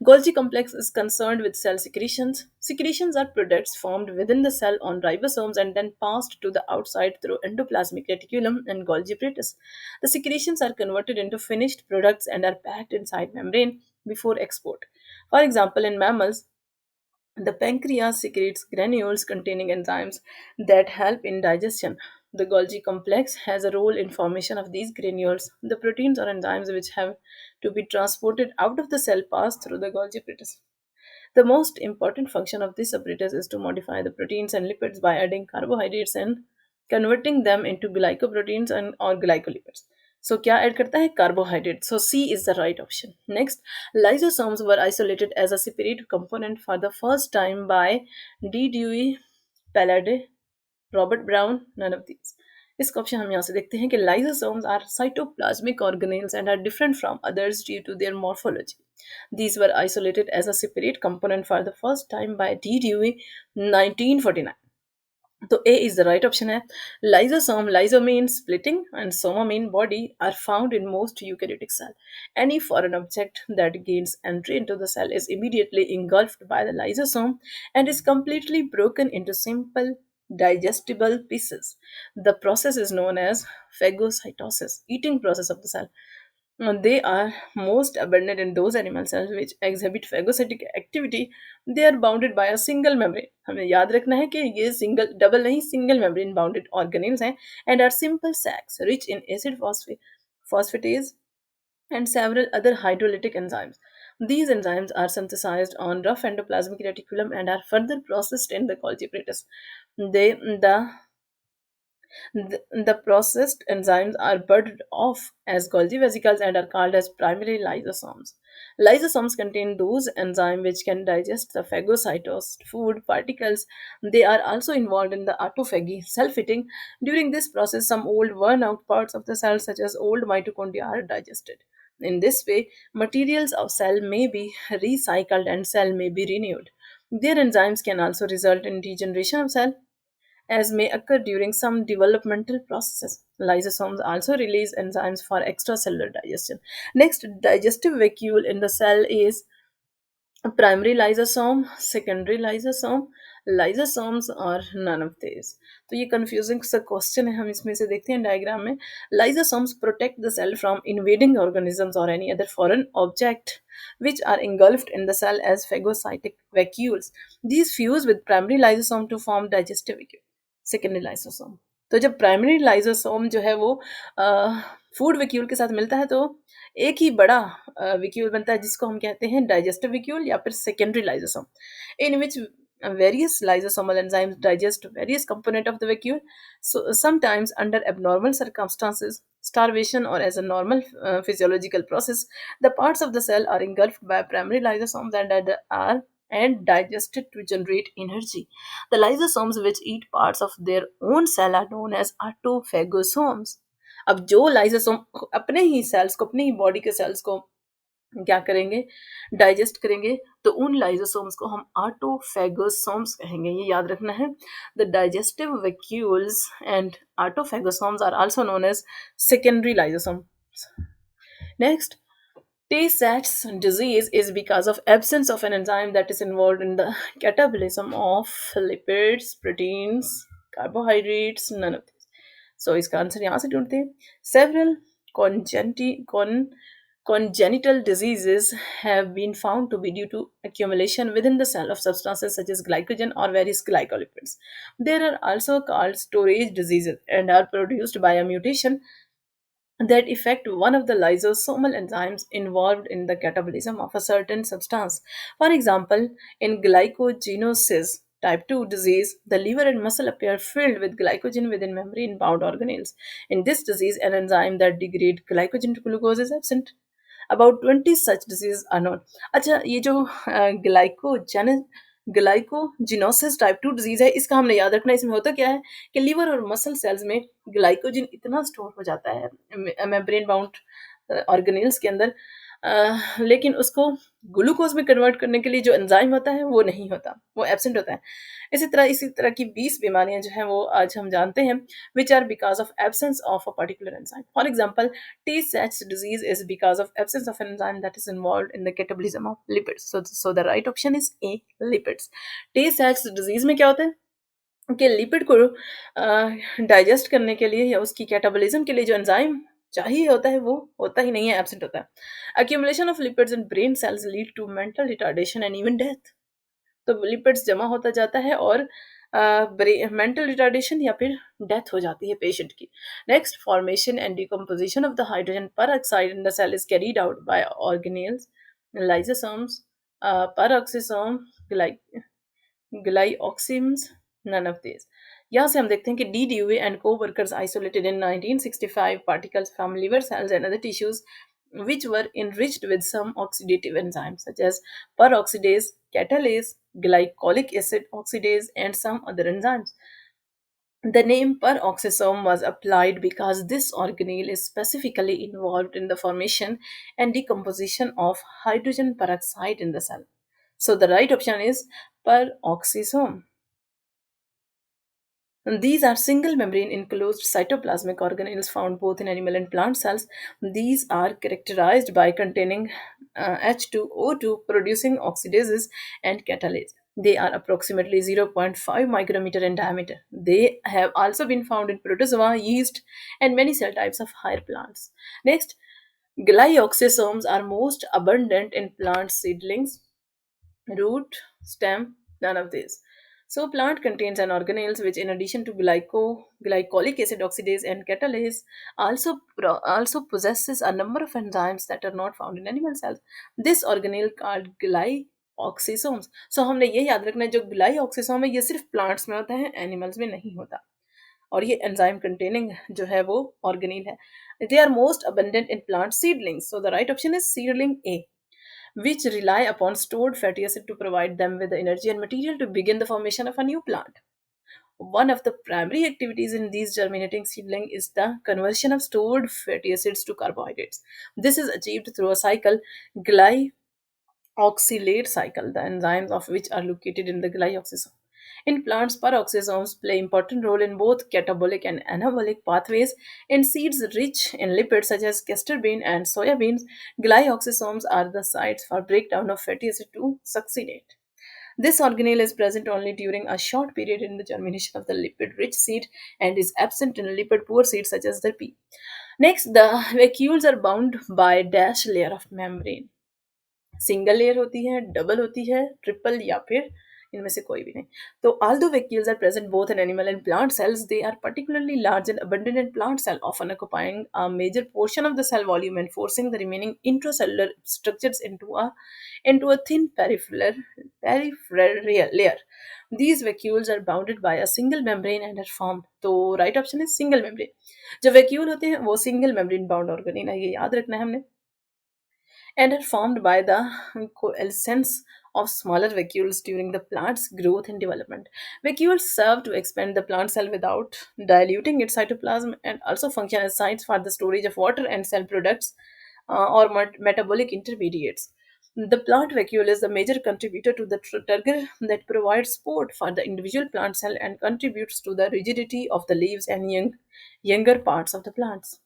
Golgi complex is concerned with cell secretions. Secretions are products formed within the cell on ribosomes and then passed to the outside through endoplasmic reticulum and Golgi apparatus. The secretions are converted into finished products and are packed inside membrane before export. For example, in mammals, the pancreas secretes granules containing enzymes that help in digestion. The Golgi complex has a role in formation of these granules. The proteins or enzymes which have to be transported out of the cell pass through the Golgi apparatus. The most important function of this apparatus is to modify the proteins and lipids by adding carbohydrates and converting them into glycoproteins and or glycolipids. So क्या add करता है? Carbohydrate. So C is the right option. Next, lysosomes were isolated as a separate component for the first time by D. Dewey, Pallade, Robert Brown, none of these. इसका option हम यहाँ से देखते हैं कि lysosomes are cytoplasmic organelles and are different from others due to their morphology. These were isolated as a separate component for the first time by D. Dewey, 1949. तो A is the right option है. Lysosome, lyso means splitting and soma mean body, are found in most eukaryotic cell. Any foreign object that gains entry into the cell is immediately engulfed by the lysosome and is completely broken into simple digestible pieces. The process is known as phagocytosis, eating process of the cell. They are most abundant in those animal cells which exhibit phagocytic activity. They are bounded by a single membrane. हमें याद रखना है कि ये single double नहीं single membrane bounded organelles हैं and are simple sacs rich in acid phosphatase and several other hydrolytic enzymes. These enzymes are synthesized on rough endoplasmic reticulum and are further processed in the Golgi apparatus. The processed enzymes are budded off as Golgi vesicles and are called as primary lysosomes. Lysosomes contain those enzymes which can digest the phagocytosed food particles. They are also involved in the autophagy, self-eating. During this process, some old worn-out parts of the cell, such as old mitochondria, are digested. In this way, materials of cell may be recycled and cell may be renewed. Their enzymes can also result in regeneration of cell as may occur during some developmental processes. Lysosomes also release enzymes for extracellular digestion. Next, digestive vacuole in the cell is primary lysosome, secondary lysosome, lysosomes और none of these. तो ये confusing सा question है, हम इसमें से देखते हैं डायग्राम में. Lysosomes protect the cell from invading organisms or any other foreign object which are engulfed in the cell as phagocytic vacuoles. These fuse with primary lysosome to form digestive vacuole. Secondary lysosome. तो जब primary lysosome जो है वो food vacuole के साथ मिलता है तो एक ही बड़ा वैक्यूल बनता है जिसको हम कहते हैं डाइजेस्टिव वैक्यूल या फिर secondary lysosome, in which various lysosomal enzymes digest various component of the vacuole. So sometimes under abnormal circumstances, starvation or as a normal physiological process, the parts of the cell are engulfed by primary lysosomes and digested to generate energy. The lysosomes which eat parts of their own cell are known as autophagosomes. अब जो lysosome अपने ही sales को, अपने ही body के sales को क्या करेंगे, digest करेंगे, तो उन लाइसोसोम्स को हम ऑटोफेगोसोम्स कहेंगे, ये याद रखना है। The digestive vacuoles and autophagosomes are also known as secondary lysosomes. Next, Tay-Sachs disease is because of absence of an enzyme that is involved in the catabolism of lipids, proteins, carbohydrates, none of this. So इसका answer यहाँ से ढूंढते हैं। Several congenital diseases have been found to be due to accumulation within the cell of substances such as glycogen or various glycolipids. There are also called storage diseases and are produced by a mutation that affect one of the lysosomal enzymes involved in the catabolism of a certain substance. For example, in glycogenosis type 2 disease, the liver and muscle appear filled with glycogen within membrane bound organelles. In this disease, an enzyme that degrades glycogen to glucose is absent. About 20 such diseases are known. अच्छा, ये जो ग्लाइकोजिनोसिस type 2 disease है, इसका हमने याद रखना है। इसमें होता क्या है कि लीवर और मसल सेल्स में ग्लाइकोजन इतना स्टोर हो जाता है मेम्ब्रेन बाउंड ऑर्गेनेल्स के अंदर, लेकिन उसको ग्लूकोज में कन्वर्ट करने के लिए जो एंजाइम होता है वो नहीं होता, वो एब्सेंट होता है। इसी तरह की 20 बीमारियां जो हैं वो आज हम जानते हैं, which are because of absence of a particular enzyme. For example, Tay-Sachs disease is because of absence of an enzyme that is involved in the catabolism of lipids. So the right option is A, lipids. Tay-Sachs disease में क्या होता है कि lipid को digest करने के लिए या उसकी कैटाबॉलिज्म के लिए जो एंजाइम चाहिए होता है वो होता ही नहीं है, एब्सेंट होता है। accumulation of lipids in brain cells lead to mental retardation and even death. तो लिपिड्स जमा होता जाता है और मेंटल रिटार्डेशन या फिर डेथ हो जाती है पेशेंट की। Next, formation and decomposition of the hydrogen peroxide in the cell is carried out by organelles, lysosomes, peroxisome, glyoxymes, none of these. यहाँ से हम देखते हैं कि डी ड्यूवे एंड को workers isolated in 1965 particles from liver cells and other tissues which were enriched with some oxidative enzymes such as peroxidase, catalase, glycolic acid oxidase, and some other enzymes. The name peroxisome was applied because this organelle is specifically involved in the formation and decomposition of hydrogen peroxide in the cell. So the right option is peroxisome. And these are single membrane enclosed cytoplasmic organelles found both in animal and plant cells. These are characterized by containing H2O2 producing oxidases and catalase. They are approximately 0.5 micrometer in diameter. They have also been found in protozoa, yeast, and many cell types of higher plants. Next, glyoxysomes are most abundant in plant seedlings, root, stem, none of these. So plant contains an organelles which in addition to glycolic acid oxidase and catalase also possesses a number of enzymes that are not found in animal cells. This organelle called glyoxysomes. So हमने ये याद रखना है, जो glyoxysome है ये सिर्फ plants में होता है, animals में नहीं होता, और ये enzyme containing जो है वो organelle है. They are most abundant in plant seedlings. So the right option is seedling A, which rely upon stored fatty acid to provide them with the energy and material to begin the formation of a new plant. One of the primary activities in these germinating seedling is the conversion of stored fatty acids to carbohydrates. This is achieved through a cycle, glyoxylate cycle, the enzymes of which are located in the glyoxysome. In plants, peroxisomes play important role in both catabolic and anabolic pathways. In seeds rich in lipids such as castor bean and soya beans, glyoxysomes are the sites for breakdown of fatty acid to succinate. This organelle is present only during a short period in the germination of the lipid-rich seed and is absent in lipid-poor seeds such as the pea. Next, the vacuoles are bound by dash layer of membrane. Single layer होती है, double होती है, triple या फिर इनमें से कोई भी नहीं. तो although vacuoles are present both in animal and plant cells, they are particularly large and abundant in plant cell, often occupying a major portion of the cell volume and forcing the remaining intracellular structures into a thin peripheral layer. These vacuoles are bounded by a single membrane and are formed. तो right option is single membrane. जो vacuole होते हैं वो single membrane bound organelle है, ये याद रखना है हमने, and are formed by the coalescence of smaller vacuoles during the plant's growth and development. Vacuoles serve to expand the plant cell without diluting its cytoplasm and also function as sites for the storage of water and cell products. or metabolic intermediates. The plant vacuole is the major contributor to the turgor that provides support for the individual plant cell and contributes to the rigidity of the leaves and younger parts of the plants.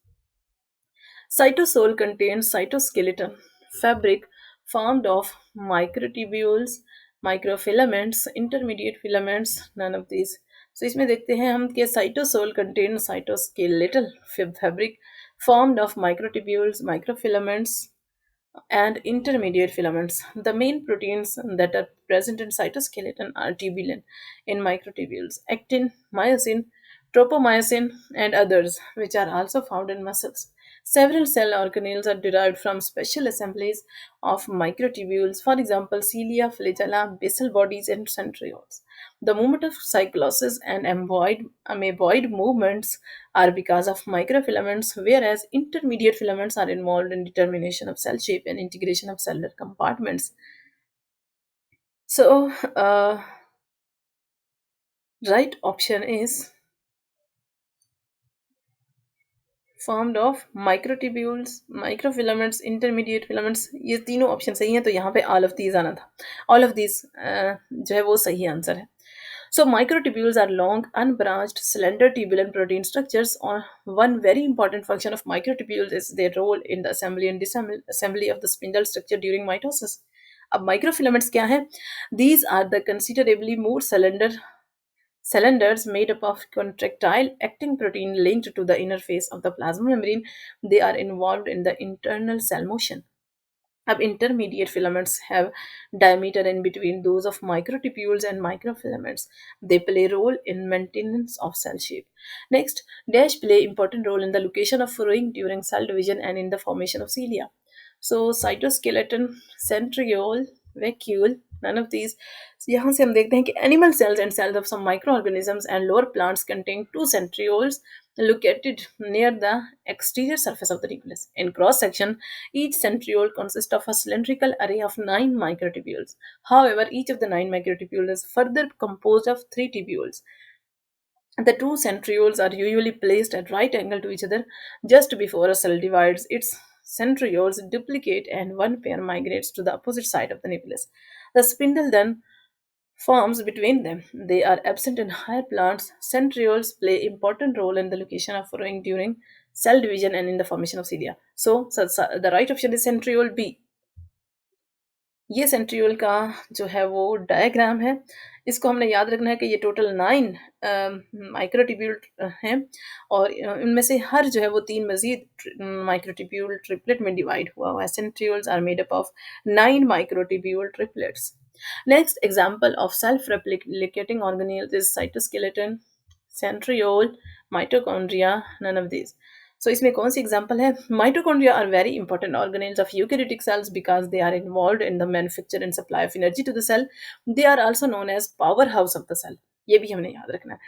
Cytosol contains cytoskeleton, fabric formed of microtubules, microfilaments, intermediate filaments, none of these. So इसमें देखते हैं हम कि cytosol contains cytoskeletal fabric formed of microtubules, microfilaments, and intermediate filaments. The main proteins that are present in cytoskeleton are tubulin in microtubules, actin, myosin, tropomyosin, and others, which are also found in muscles. Several cell organelles are derived from special assemblies of microtubules, for example, cilia, flagella, basal bodies, and centrioles. The movement of cyclosis and amoeboid movements are because of microfilaments, whereas intermediate filaments are involved in determination of cell shape and integration of cellular compartments. So, right option is formed of microtubules, microfilaments, intermediate filaments. ये तीनों option सही हैं, तो यहाँ पे all of these आना था. All of these जो है वो सही आंसर है. So microtubules are long, unbranched, slender tubular protein structures. Or one very important function of microtubules is their role in the assembly and disassembly of the spindle structure during mitosis. अब microfilaments क्या हैं? These are the considerably more cylinders made up of contractile actin protein linked to the inner face of the plasma membrane. They are involved in the internal cell motion. अब intermediate filaments have diameter in between those of microtubules and microfilaments. They play a role in maintenance of cell shape. Next, dash play important role in the location of furrowing during cell division and in the formation of cilia. So cytoskeleton, centriole, vacuole, none of these. So यहाँ से हम देखते हैं कि animal cells and cells of some microorganisms and lower plants contain two centrioles located near the exterior surface of the nucleus. In cross section, each centriole consists of a cylindrical array of 9 microtubules. However, each of the 9 microtubules is further composed of 3 tubules. The two centrioles are usually placed at right angle to each other just before a cell divides. Its centrioles duplicate and one pair migrates to the opposite side of the nucleus. The spindle then forms between them. They are absent in higher plants. Centrioles play important role in the location of furrowing during cell division and in the formation of cilia. So the right option is centriole B. ये centriole का जो है वो diagram है. इसको हमने याद रखना है कि ये टोटल 9 माइक्रोट्यूब्यूल हैं और इनमें से हर जो है वो 3 मज़ीद माइक्रोट्यूब्यूल ट्रिपलेट में डिवाइड हुआ है. Centrioles are made up of 9 microtubule triplets. Next example of self-replicating organelles is cytoskeleton, centriole, mitochondria, none of these. So इसमें कौन सी एग्जाम्पल है? Mitochondria are very important organelles of eukaryotic cells because they are involved in the manufacture and supply of energy to the cell. They are also known as powerhouse of the cell. ये भी हमने याद रखना है.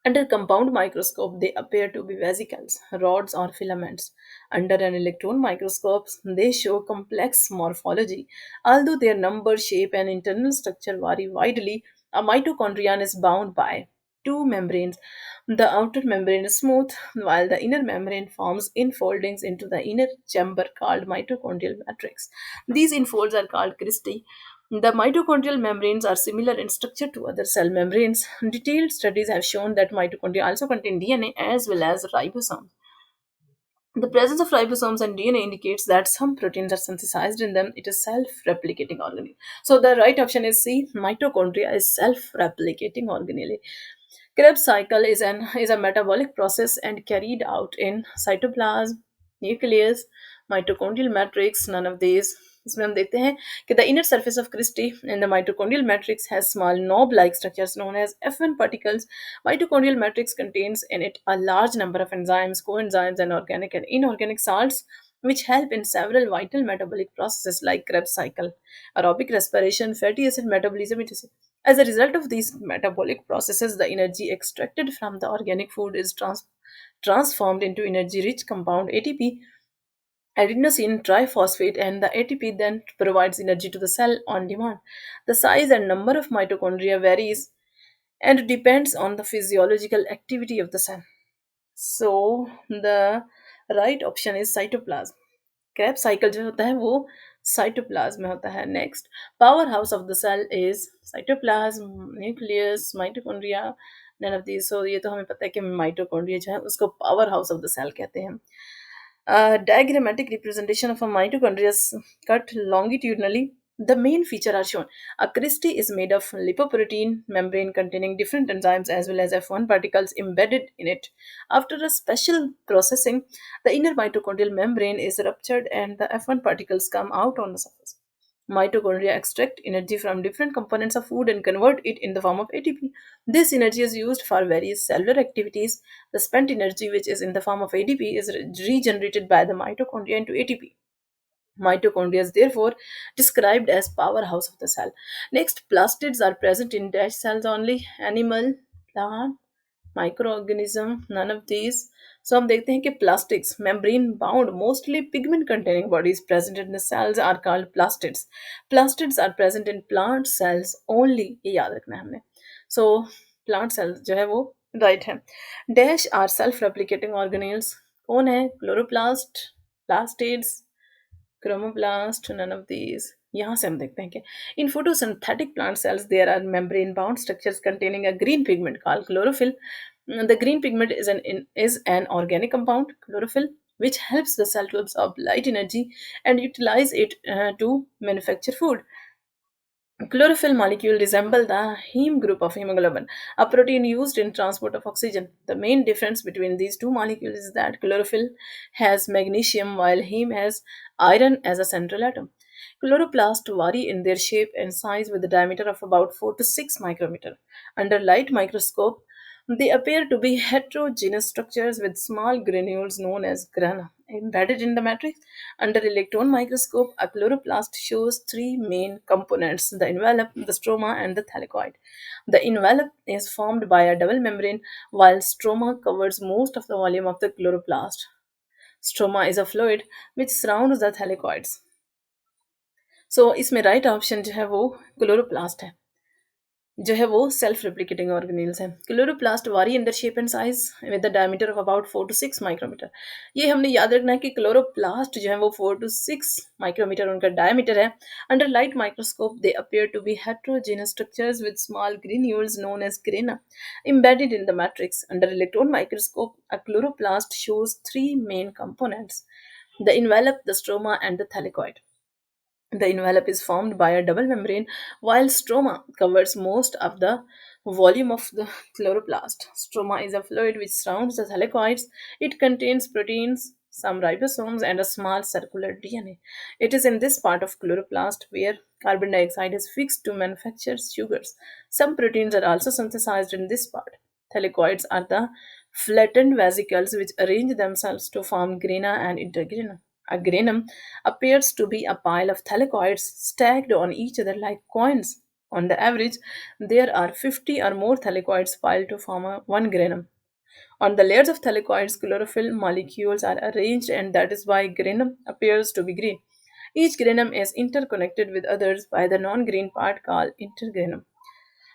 Under compound microscope, they appear to be vesicles, rods, or filaments. Under an electron microscope, they show complex morphology. Although their number, shape, and internal structure vary widely, a mitochondrion is bound by two membranes. The outer membrane is smooth, while the inner membrane forms infoldings into the inner chamber called mitochondrial matrix. These infolds are called cristae. The mitochondrial membranes are similar in structure to other cell membranes. Detailed studies have shown that mitochondria also contain DNA as well as ribosomes. The presence of ribosomes and DNA indicates that some proteins are synthesized in them. It is self-replicating organelle. So the right option is C. Mitochondria is self-replicating organelle. Krebs cycle is a metabolic process and carried out in cytoplasm, nucleus, mitochondrial matrix. None of these. इसमें हम देखते हैं कि the inner surface of cristae in the mitochondrial matrix has small knob-like structures known as F1 particles. Mitochondrial matrix contains in it a large number of enzymes, coenzymes, and organic and inorganic salts, which help in several vital metabolic processes like Krebs cycle, aerobic respiration, fatty acid metabolism, etc. As a result of these metabolic processes, the energy extracted from the organic food is transformed into energy-rich compound ATP, adenosine triphosphate, and the ATP then provides energy to the cell on demand. The size and number of mitochondria varies and depends on the physiological activity of the cell. So the right option is cytoplasm. Krebs cycle जो होता है वो cytoplasm में होता है। Next, power house of the cell is cytoplasm, nucleus, mitochondria, none of these. So ये तो हमें पता है कि माइटोकॉन्ड्रिया जो है उसको power house of the cell कहते हैं। Diagrammatic representation of a mitochondria is cut longitudinally. The main feature are shown. A cristae is made of lipoprotein membrane containing different enzymes as well as F1 particles embedded in it. After a special processing, the inner mitochondrial membrane is ruptured and the F1 particles come out on the surface. Mitochondria extract energy from different components of food and convert it in the form of ATP. This energy is used for various cellular activities. The spent energy, which is in the form of ADP, is regenerated by the mitochondria into ATP. Mitochondria is therefore described as powerhouse of the cell. Next, plastids are present in dash cells only. Animal, plant, microorganism, none of these. So हम देखते हैं कि plastics, membrane bound, mostly pigment containing bodies present in the cells are called plastids. Plastids are present in plant cells only. ये याद रखना है हमने. So plant cells जो है वो right है. Dash are self-replicating organelles. कौन है? Chloroplast, plastids, chromoplast, none of these. यहाँ से हम देखते हैं कि in photosynthetic plant cells there are membrane bound structures containing a green pigment called chlorophyll. The green pigment is an organic compound, chlorophyll, which helps the cell to absorb light energy and utilize it to manufacture food. Chlorophyll molecule resemble the heme group of hemoglobin, a protein used in transport of oxygen. The main difference between these two molecules is that chlorophyll has magnesium while heme has iron as a central atom. Chloroplasts vary in their shape and size with a diameter of about 4 to 6 micrometer. Under light microscope, they appear to be heterogeneous structures with small granules known as grana embedded in the matrix. Under electron microscope, a chloroplast shows three main components: the envelope, the stroma, and the thylakoid. The envelope is formed by a double membrane, while stroma covers most of the volume of the chloroplast. Stroma is a fluid which surrounds the thylakoids. So इसमें right option जो है वो chloroplast है, जो है वो self replicating organelles हैं. Chloroplast vary in the shape and size with the diameter of about 4 to 6 micrometre. ये हमने याद रखना है कि क्लोरोप्लास्ट जो है वो 4 to 6 माइक्रोमीटर उनका डायमीटर है. Under light microscope they appear to be heterogeneous structures with small granules known as grana embedded in the matrix. Under electron microscope, a chloroplast shows three main components: the envelope, the stroma, and the thylakoid. The envelope is formed by a double membrane, while stroma covers most of the volume of the chloroplast. Stroma is a fluid which surrounds the thylakoids. It contains proteins, some ribosomes, and a small circular DNA. It is in this part of chloroplast where carbon dioxide is fixed to manufacture sugars. Some proteins are also synthesized in this part. Thylakoids are the flattened vesicles which arrange themselves to form grana and intergrana. A granum appears to be a pile of thylakoids stacked on each other like coins. On the average, there are 50 or more thylakoids piled to form one granum. On the layers of thylakoids, chlorophyll molecules are arranged, and that is why granum appears to be green. Each granum is interconnected with others by the non green part called intergranum.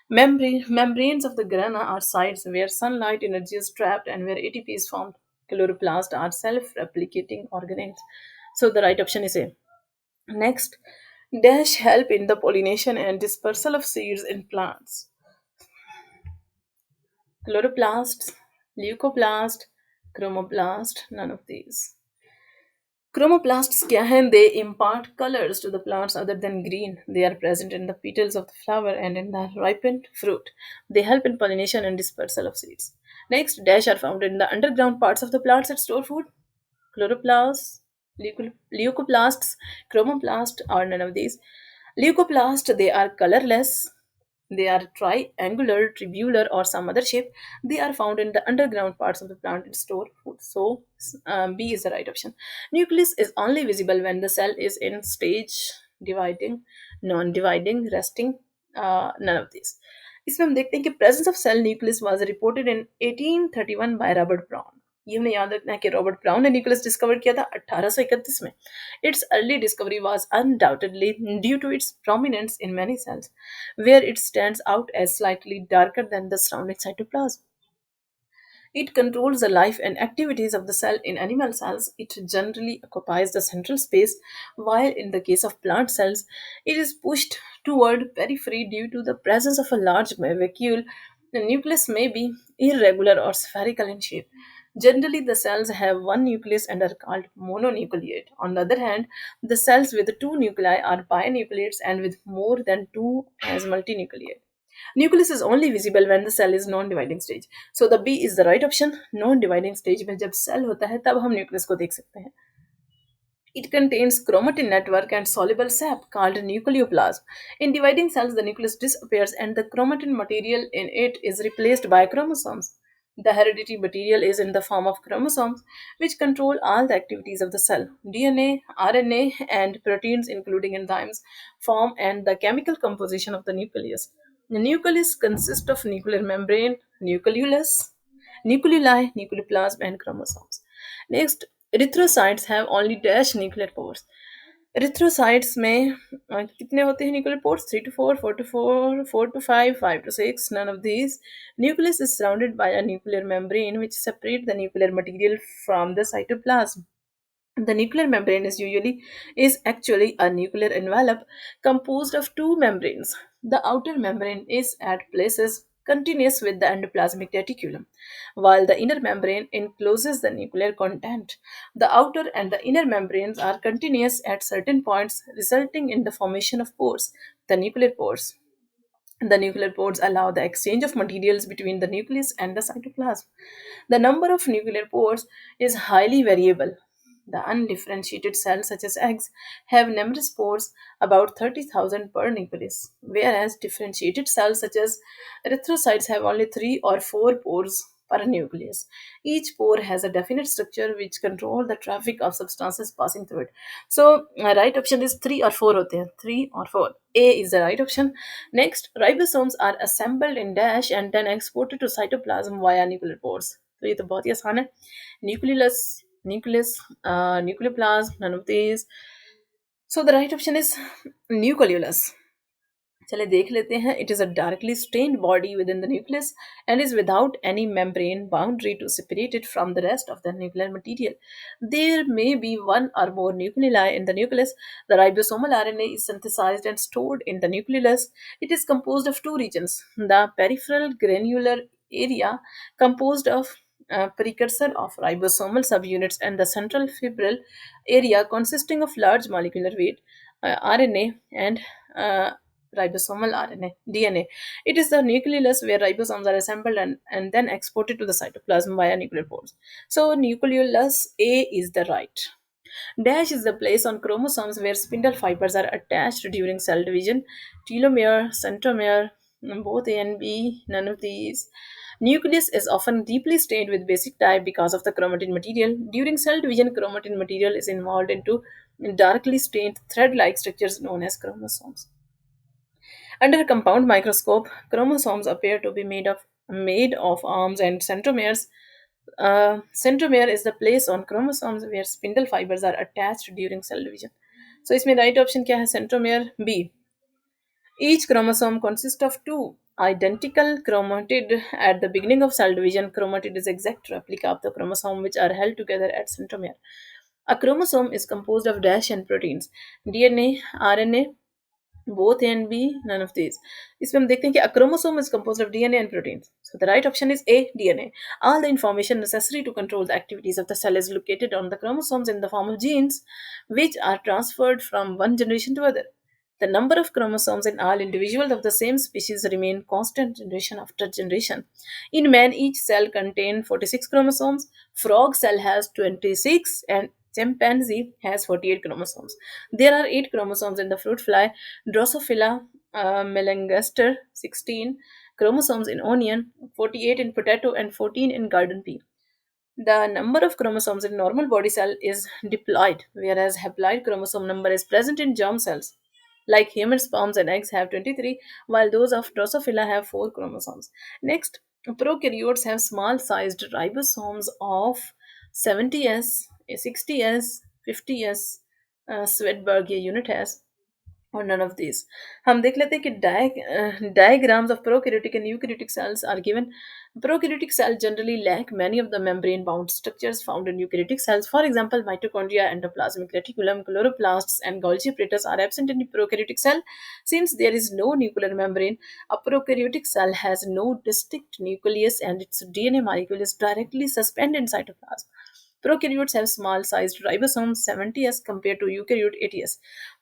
Membranes of the grana are sites where sunlight energy is trapped and where ATP is formed. Chloroplasts are self-replicating organelles. So the right option is A. Next, dash help in the pollination and dispersal of seeds in plants. Chloroplasts, leucoplast, chromoplast, none of these. Chromoplasts क्या हैं? They impart colors to the plants other than green. They are present in the petals of the flower and in the ripened fruit. They help in pollination and dispersal of seeds. Next, dash are found in the underground parts of the plants that store food. Chloroplasts, leucoplasts, chromoplasts, or none of these. Leucoplasts, they are colorless. They are triangular, tubular, or some other shape. They are found in the underground parts of the plant and store food. So, B is the right option. Nucleus is only visible when the cell is in stage dividing, non-dividing, resting. None of these. इसमें हम देखते हैं कि presence of cell nucleus was reported in 1831 by Robert Brown. ये हमें याद रखना है कि रॉबर्ट ब्राउन ने न्यूक्लियस डिस्कवर किया था 1831 में. Its early discovery was undoubtedly due to its prominence in many cells, where it stands out as slightly darker than the surrounding cytoplasm. It controls the life and activities of the cell. In animal cells, it generally occupies the central space, while in the case of plant cells, it is pushed toward periphery due to the presence of a large vacuole. The nucleus may be irregular or spherical in shape. Generally, the cells have one nucleus and are called mononucleate. On the other hand, the cells with two nuclei are binucleates and with more than two as multinucleate. Nucleus is only visible when the cell is non-dividing stage. So the B is the right option. Non-dividing stage में जब cell होता है तब हम nucleus को देख सकते हैं. It contains chromatin network and soluble sap called nucleoplasm. In dividing cells, the nucleus disappears and the chromatin material in it is replaced by chromosomes. The hereditary material is in the form of chromosomes, which control all the activities of the cell. DNA, RNA, and proteins, including enzymes, form and the chemical composition of the nucleus. The nucleus consists of nuclear membrane, nucleolus, nucleoli, nucleoplasm, and chromosomes. Next, erythrocytes have only dash nuclear pores. Erythrocytes में कितने होते हैं nuclear pores? 3 to 4, 4 to 4, 4 to 5, 5 to 6. None of these. Nucleus is surrounded by a nuclear membrane which separates the nuclear material from the cytoplasm. The nuclear membrane is actually a nuclear envelope composed of two membranes. The outer membrane is at places continuous with the endoplasmic reticulum, while the inner membrane encloses the nuclear content. The outer and the inner membranes are continuous at certain points, resulting in the formation of pores, the nuclear pores. The nuclear pores allow the exchange of materials between the nucleus and the cytoplasm. The number of nuclear pores is highly variable. The undifferentiated cells, such as eggs, have numerous pores, about 30,000 per nucleus, whereas differentiated cells, such as erythrocytes, have only 3 or 4 pores per nucleus. Each pore has a definite structure which control the traffic of substances passing through it. So, right option is 3 or 4 होते हैं, 3 or 4. A is the right option. Next, ribosomes are assembled in dash and then exported to cytoplasm via nuclear pores. तो ये तो बहुत ही आसान है. Nucleus, nucleus, nucleoplasm, none of these. So the right option is nucleolus. चले देख लेते हैं. It is a darkly stained body within the nucleus and is without any membrane boundary to separate it from the rest of the nuclear material. There may be one or more nuclei in the nucleus. The ribosomal RNA is synthesized and stored in the nucleolus. It is composed of two regions: the peripheral granular area, composed of precursor of ribosomal subunits, and the central fibril area, consisting of large molecular weight RNA and uh, ribosomal RNA, DNA. It is the nucleolus where ribosomes are assembled and then exported to the cytoplasm via nuclear pores. So, nucleolus A is the right. Dash is the place on chromosomes where spindle fibers are attached during cell division. Telomere, centromere, both A and B, none of these. Nucleus is often deeply stained with basic dye because of the chromatin material. During cell division, chromatin material is involved into darkly stained thread-like structures known as chromosomes. Under a compound microscope, chromosomes appear to be made of arms and centromeres. Centromere is the place on chromosomes where spindle fibers are attached during cell division. So इसमें right option क्या है? Centromere B. Each chromosome consists of two identical chromatid. At the beginning of cell division, chromatid is exact replica of the chromosome which are held together at centromere. A chromosome is composed of dash and proteins, DNA, RNA, both A and B, none of these. इसमें हम देखते हैं कि a chromosome is composed of DNA and proteins. So the right option is A, DNA. All the information necessary to control the activities of the cell is located on the chromosomes in the form of genes, which are transferred from one generation to other. The number of chromosomes in all individuals of the same species remain constant generation after generation. In man, each cell contains 46 chromosomes. Frog cell has 26 and chimpanzee has 48 chromosomes. There are 8 chromosomes in the fruit fly, Drosophila melanogaster, 16 chromosomes in onion, 48 in potato, and 14 in garden pea. The number of chromosomes in normal body cell is diploid, whereas haploid chromosome number is present in germ cells. Like human sperms and eggs have 23, while those of Drosophila have 4 chromosomes. Next, prokaryotes have small sized ribosomes of 70s, 60s, 50s, Swedberg unit has. और none of these. हम देख लेते हैं कि diagrams of prokaryotic and eukaryotic cells are given. Prokaryotic cells generally lack many of the membrane-bound structures found in eukaryotic cells. For example, mitochondria, endoplasmic reticulum, chloroplasts, and Golgi apparatus are absent in the prokaryotic cell. Since there is no nuclear membrane, a prokaryotic cell has no distinct nucleus and its DNA molecule is directly suspended in cytoplasm. Prokaryotes have small sized ribosomes 70s compared to eukaryote 80s.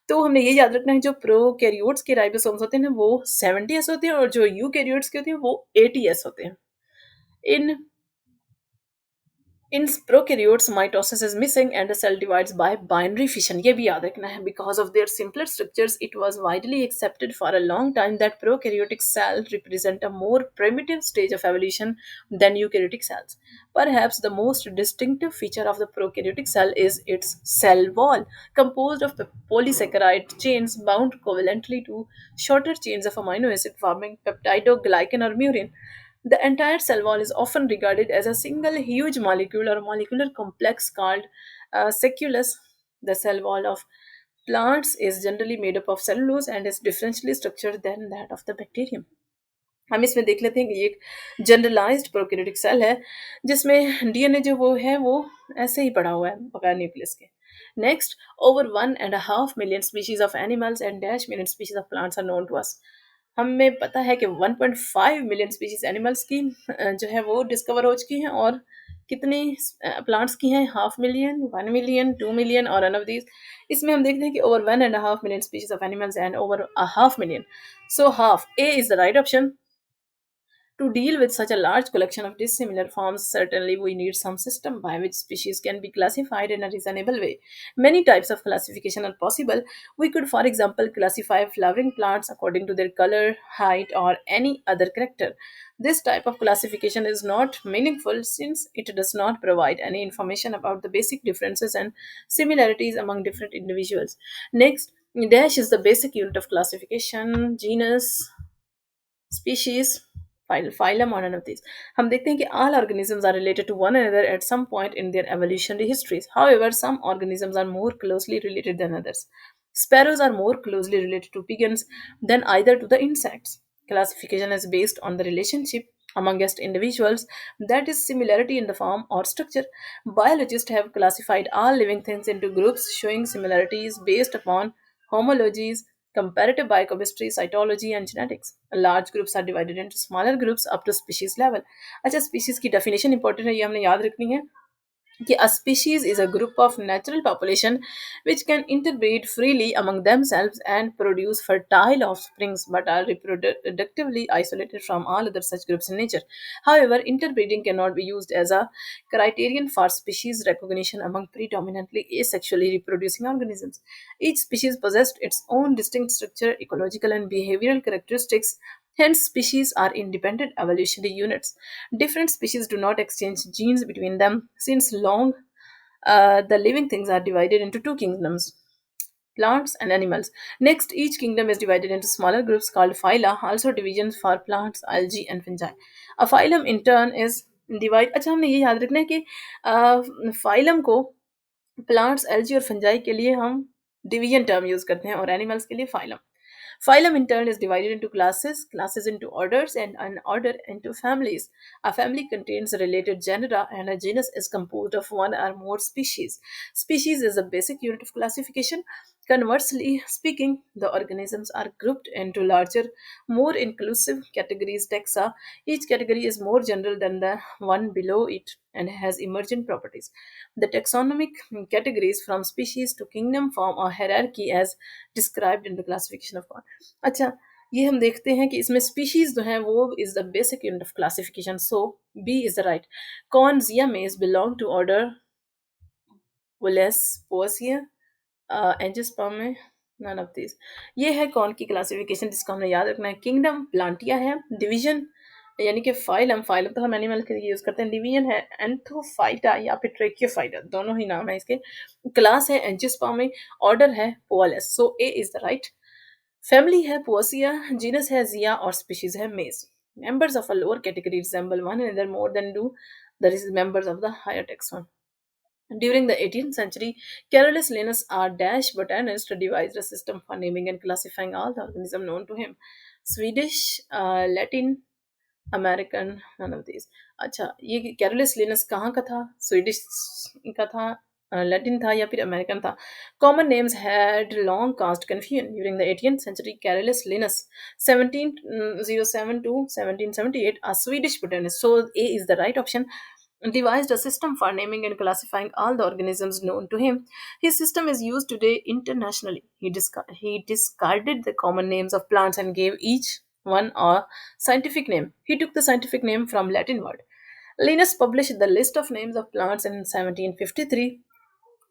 तो हमने ये याद रखना है जो prokaryotes के ribosomes होते हैं ना वो 70s होते हैं और जो यूकैरियोट्स के होते हैं वो 80s होते हैं। इन in prokaryotes, mitosis is missing and the cell divides by binary fission. ये भी याद रखना है. Because of their simpler structures, it was widely accepted for a long time that prokaryotic cells represent a more primitive stage of evolution than eukaryotic cells. Perhaps the most distinctive feature of the prokaryotic cell is its cell wall, composed of polysaccharide chains bound covalently to shorter chains of amino acid forming peptidoglycan or murin. The entire cell wall is often regarded as a single huge molecule or molecular complex called seculus. The cell wall of plants is generally made up of cellulose and is differentially structured than that of the bacterium. हम इसमें देख लेते हैं कि ये एक generalised prokaryotic cell है जिसमें डीएनए जो वो है वो ऐसे ही पड़ा हुआ है बगैर न्यूक्लियस के. Next, over 1.5 million species of animals and dash million species of plants are known to us. हमें पता है कि 1.5 मिलियन स्पीशीज एनिमल्स की जो है वो डिस्कवर हो चुकी हैं और कितनी प्लांट्स की हैं 500,000 1 मिलियन 2 मिलियन और अन ऑफ दीज. इसमें हम देखते हैं कि over 1.5 million species of animals and over a half million. So half A is the right option. To deal with such a large collection of dissimilar forms, certainly we need some system by which species can be classified in a reasonable way. Many types of classification are possible. We could, for example, classify flowering plants according to their color, height, or any other character. This type of classification is not meaningful since it does not provide any information about the basic differences and similarities among different individuals. Next, dash is the basic unit of classification, genus, species, phylum or none of these. हम देखते हैं कि all organisms are related to one another at some point in their evolutionary histories. However, some organisms are more closely related than others. Sparrows are more closely related to pigeons than either to the insects. Classification is based on the relationship amongst individuals, that is, similarity in the form or structure. Biologists have classified all living things into groups showing similarities based upon homologies, comparative biochemistry, cytology, and genetics. Large groups are divided into smaller groups up to species level. अच्छा, species की definition important है, ये हमने याद रखनी है कि a species is a group of natural population which can interbreed freely among themselves and produce fertile offsprings but are reproductively isolated from all other such groups in nature. However, interbreeding cannot be used as a criterion for species recognition among predominantly asexually reproducing organisms. Each species possessed its own distinct structure, ecological, and behavioral characteristics. Hence, species are independent evolutionary units. Different species do not exchange genes between them since long the living things are divided into two kingdoms, plants and animals. Next, each kingdom is divided into smaller groups called phyla, also divisions for plants, algae, and fungi. A phylum in turn is divide. अच्छा, हमने ये याद रखना है कि phylum को plants, algae और fungi के लिए हम डिवीजन टर्म यूज करते हैं और एनिमल्स के लिए phylum. Phylum in turn is divided into classes, classes into orders, and an order into families. A family contains related genera, and a genus is composed of one or more species. Species is a basic unit of classification. Conversely speaking, the organisms are grouped into larger, more inclusive categories, taxa. Each category is more general than the one below it and has emergent properties. The taxonomic categories from species to kingdom form a hierarchy as described in the classification of. अच्छा, ये हम देखते हैं कि इसमें species जो हैं वो is the basic unit of classification. So B is the right. Corn Zea mays belong to order Poales Poaceae, angiosperm में नन ऑफ दिस. ये है कौन की क्लासिफिकेशन जिसको हमने याद रखना है. किंगडम प्लांटिया है. डिवीजन यानी कि फाइलम, फाइलम तो हम एनिमल के लिए यूज करते हैं. डिवीजन है एंथोफाइटा या फिर ट्रेकियोफाइटा, दोनों ही नाम है इसके. क्लास है एंजियोस्पर्म में. ऑर्डर है पोअलेस. सो A is the right. Family है पोएसिया, जीनस है जिया और स्पीशीज है मेज. Members of a lower category resemble one another more than do the members of the higher taxon. During the 18th century, Carolus Linnaeus, a Danish botanist, devised a system for naming and classifying all the organisms known to him. Swedish, Latin, American none of this. अच्छा, ये Carolus Linus कहाँ का था? Swedish का था, Latin था या फिर अमेरिकन था? Common names had long cast confusion during the 18th century. Carolus Linnaeus 1707 to 1778, a Swedish botanist, so A is the right option, devised a system for naming and classifying all the organisms known to him. His system is used today internationally. He discarded the common names of plants and gave each one a scientific name. He took the scientific name from Latin word. Linnaeus published the list of names of plants in 1753.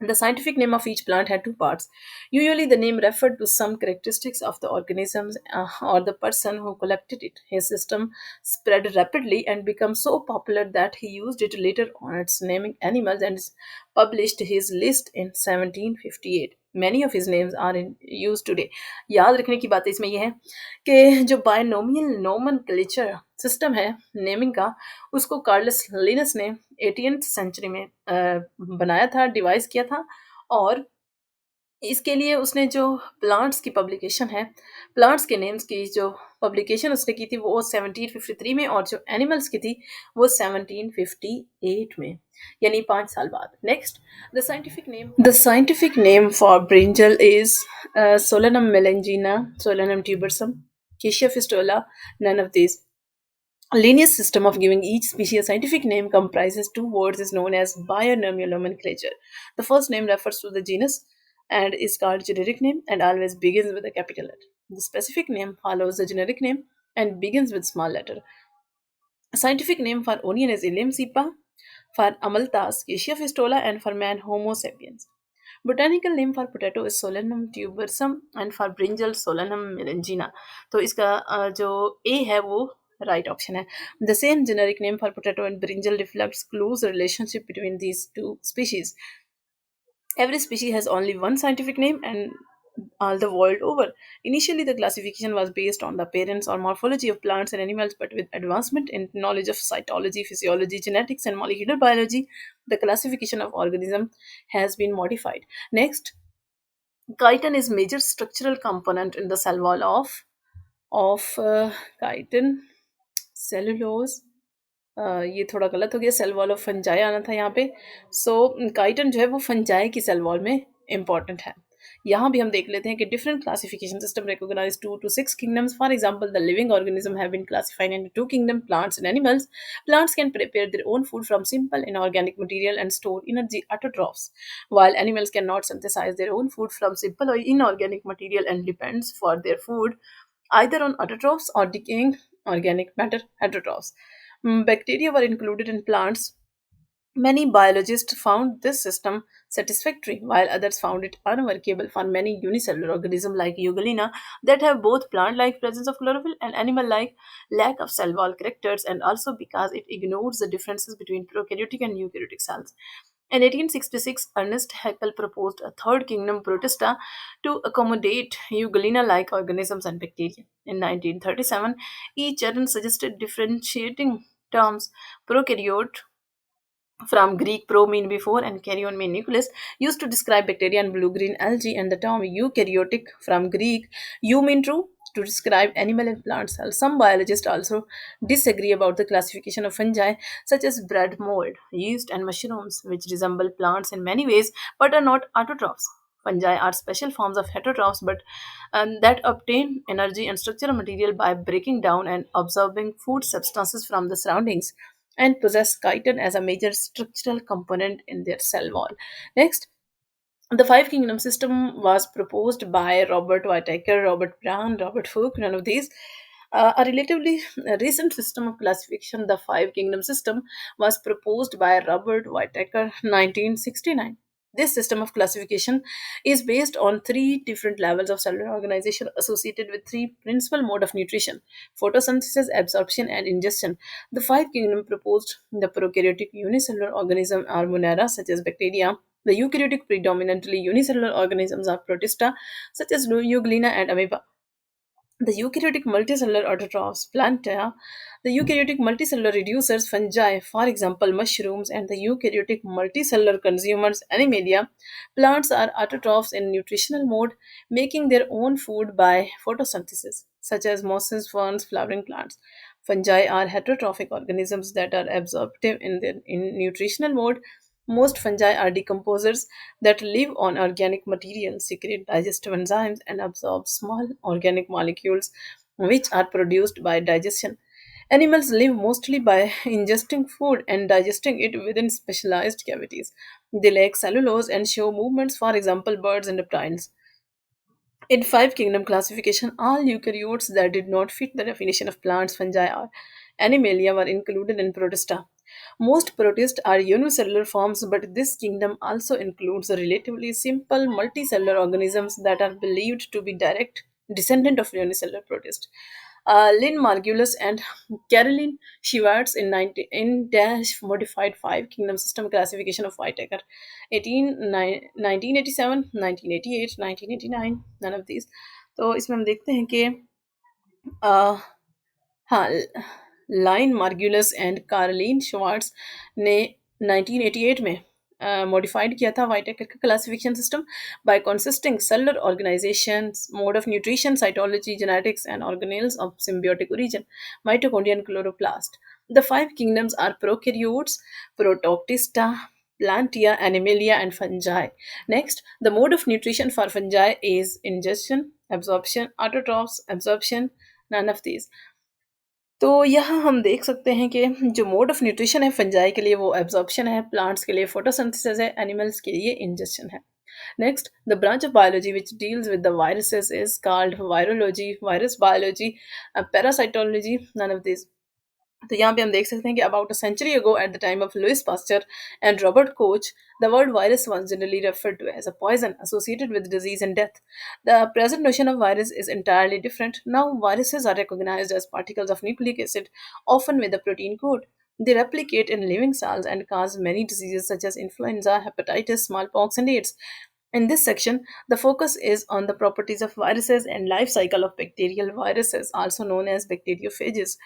The scientific name of each plant had two parts. Usually, the name referred to some characteristics of the organisms or the person who collected it. His system spread rapidly and became so popular that he used it later on its naming animals and published his list in 1758. Many of his names are in use today. याद रखने की बात इसमें यह है कि जो binomial nomenclature system है नेमिंग का, उसको कार्लस लिनस ने 18th सेंचुरी में बनाया था, डिवाइस किया था. और इसके लिए उसने जो प्लांट्स की पब्लिकेशन है, प्लांट्स के नेम्स की जो पब्लिकेशन उसने की थी वो 1753 में, और जो एनिमल्स की थी वो 1758 में, यानी 5 साल बाद. Next, the scientific name for brinjal is Solanum melongena, Solanum tuberosum, Cassia fistula, none of these. A linear system of giving each species a scientific name comprises two words is known as binomial nomenclature. The first name refers to the genus and is called generic name and always begins with a capital letter. The specific name follows the generic name and begins with small letter. A scientific name for onion is Ilium cepa, for amalthus Acacia fistola, and for man Homo sapiens. Botanical name for potato is Solanum tubersum and for brinjal Solanum melangina. तो इसका जो A है वो right option है. The same generic name for potato and brinjal reflects close relationship between these two species. Every species has only one scientific name and all the world over. Initially, the classification was based on the appearance or morphology of plants and animals, but with advancement in knowledge of cytology, physiology, genetics, and molecular biology, the classification of organisms has been modified. Next, chitin is major structural component in the cell wall of chitin, cellulose. ये थोड़ा गलत हो गया, cell wall of fungi आना था यहाँ पे. सो chiton जो है वो फंजाई की सेल वॉल में इंपॉर्टेंट है. यहाँ भी हम देख लेते हैं कि different classification system recognise 2 to 6 kingdoms. For example, the living organism have been classified into 2 kingdom, plants and animals. Plants can prepare their own food from simple inorganic material and store energy, autotrophs, while animals cannot synthesize their own food from simple or inorganic material and depends for their food either on autotrophs or decaying organic matter, heterotrophs. Bacteria were included in plants. Many biologists found this system satisfactory, while others found it unworkable for many unicellular organisms like Euglena that have both plant-like presence of chlorophyll and animal-like lack of cell wall characters, and also because it ignores the differences between prokaryotic and eukaryotic cells. In 1866, Ernest Haeckel proposed a third kingdom, Protista, to accommodate Euglena-like organisms and bacteria. In 1937, E. Chern suggested differentiating terms prokaryote from Greek pro mean before and karyon mean nucleus, used to describe bacteria and blue-green algae, and the term eukaryotic from Greek eu mean true to describe animal and plant cells. Some biologists also disagree about the classification of fungi such as bread mold, yeast, and mushrooms, which resemble plants in many ways but are not autotrophs. Fungi are special forms of heterotrophs but that obtain energy and structural material by breaking down and absorbing food substances from the surroundings, and possess chitin as a major structural component in their cell wall. Next, the five kingdom system was proposed by Robert Whittaker, Robert Brown, Robert Hooke, none of these. A relatively recent system of classification, the five kingdom system, was proposed by Robert Whittaker 1969. This system of classification is based on three different levels of cellular organization associated with three principal mode of nutrition: photosynthesis, absorption, and ingestion. The five kingdom proposed the prokaryotic unicellular organism are Monera, such as bacteria. The eukaryotic predominantly unicellular organisms are Protista, such as Euglena and amoeba. The eukaryotic multicellular autotrophs, Plantae, the eukaryotic multicellular reducers, fungi, for example, mushrooms, and the eukaryotic multicellular consumers, Animalia, plants are autotrophs in nutritional mode, making their own food by photosynthesis, such as mosses, ferns, flowering plants. Fungi are heterotrophic organisms that are absorptive in nutritional mode. Most fungi are decomposers that live on organic material, secrete digestive enzymes, and absorb small organic molecules which are produced by digestion. Animals live mostly by ingesting food and digesting it within specialized cavities. They lack cellulose and show movements, for example, birds and reptiles. In five kingdom classification, all eukaryotes that did not fit the definition of plants, fungi, or animalia were included in Protista. Most protists are unicellular forms, but this kingdom also includes relatively simple multicellular organisms that are believed to be direct descendant of unicellular protists. Lynn Margulis and Caroline Schwartz in Dash modified five kingdom system classification of Whitaker 1987, 1988, 1989, none of these. तो इसमें हम देखते हैं कि uh, हाँ, Lynn Margulis and Karlene Schwartz ने 1988 में modified किया था वाइटेकर का classification system by consisting cellular organisation, mode of nutrition, cytology, genetics and organelles of symbiotic origin, mitochondria and chloroplast. The five kingdoms are prokaryotes, protoctista, plantia, animalia, and fungi. Next, the mode of nutrition for fungi is ingestion, absorption, autotrophs, absorption, none of these. तो यहाँ हम देख सकते हैं कि जो mode of nutrition है fungi के लिए वो एब्जॉर्प्शन है, प्लांट्स के लिए फोटोसिंथेसिस है, एनिमल्स के लिए इंजेक्शन है. Next, the branch of biology which deals with the viruses is called virology, virus biology, parasitology, none of this. तो यहाँ पे हम देख सकते हैं कि about a century ago at the time of Louis Pasteur and Robert Koch, the word virus was generally referred to as a poison associated with disease and death. The present notion of virus is entirely different. Now viruses are recognized as particles of nucleic acid, often with a protein code. They replicate in living cells and cause many diseases such as influenza, hepatitis, smallpox, and AIDS. In this section, the focus is on the properties of viruses and life cycle of bacterial viruses, also known as bacteriophages.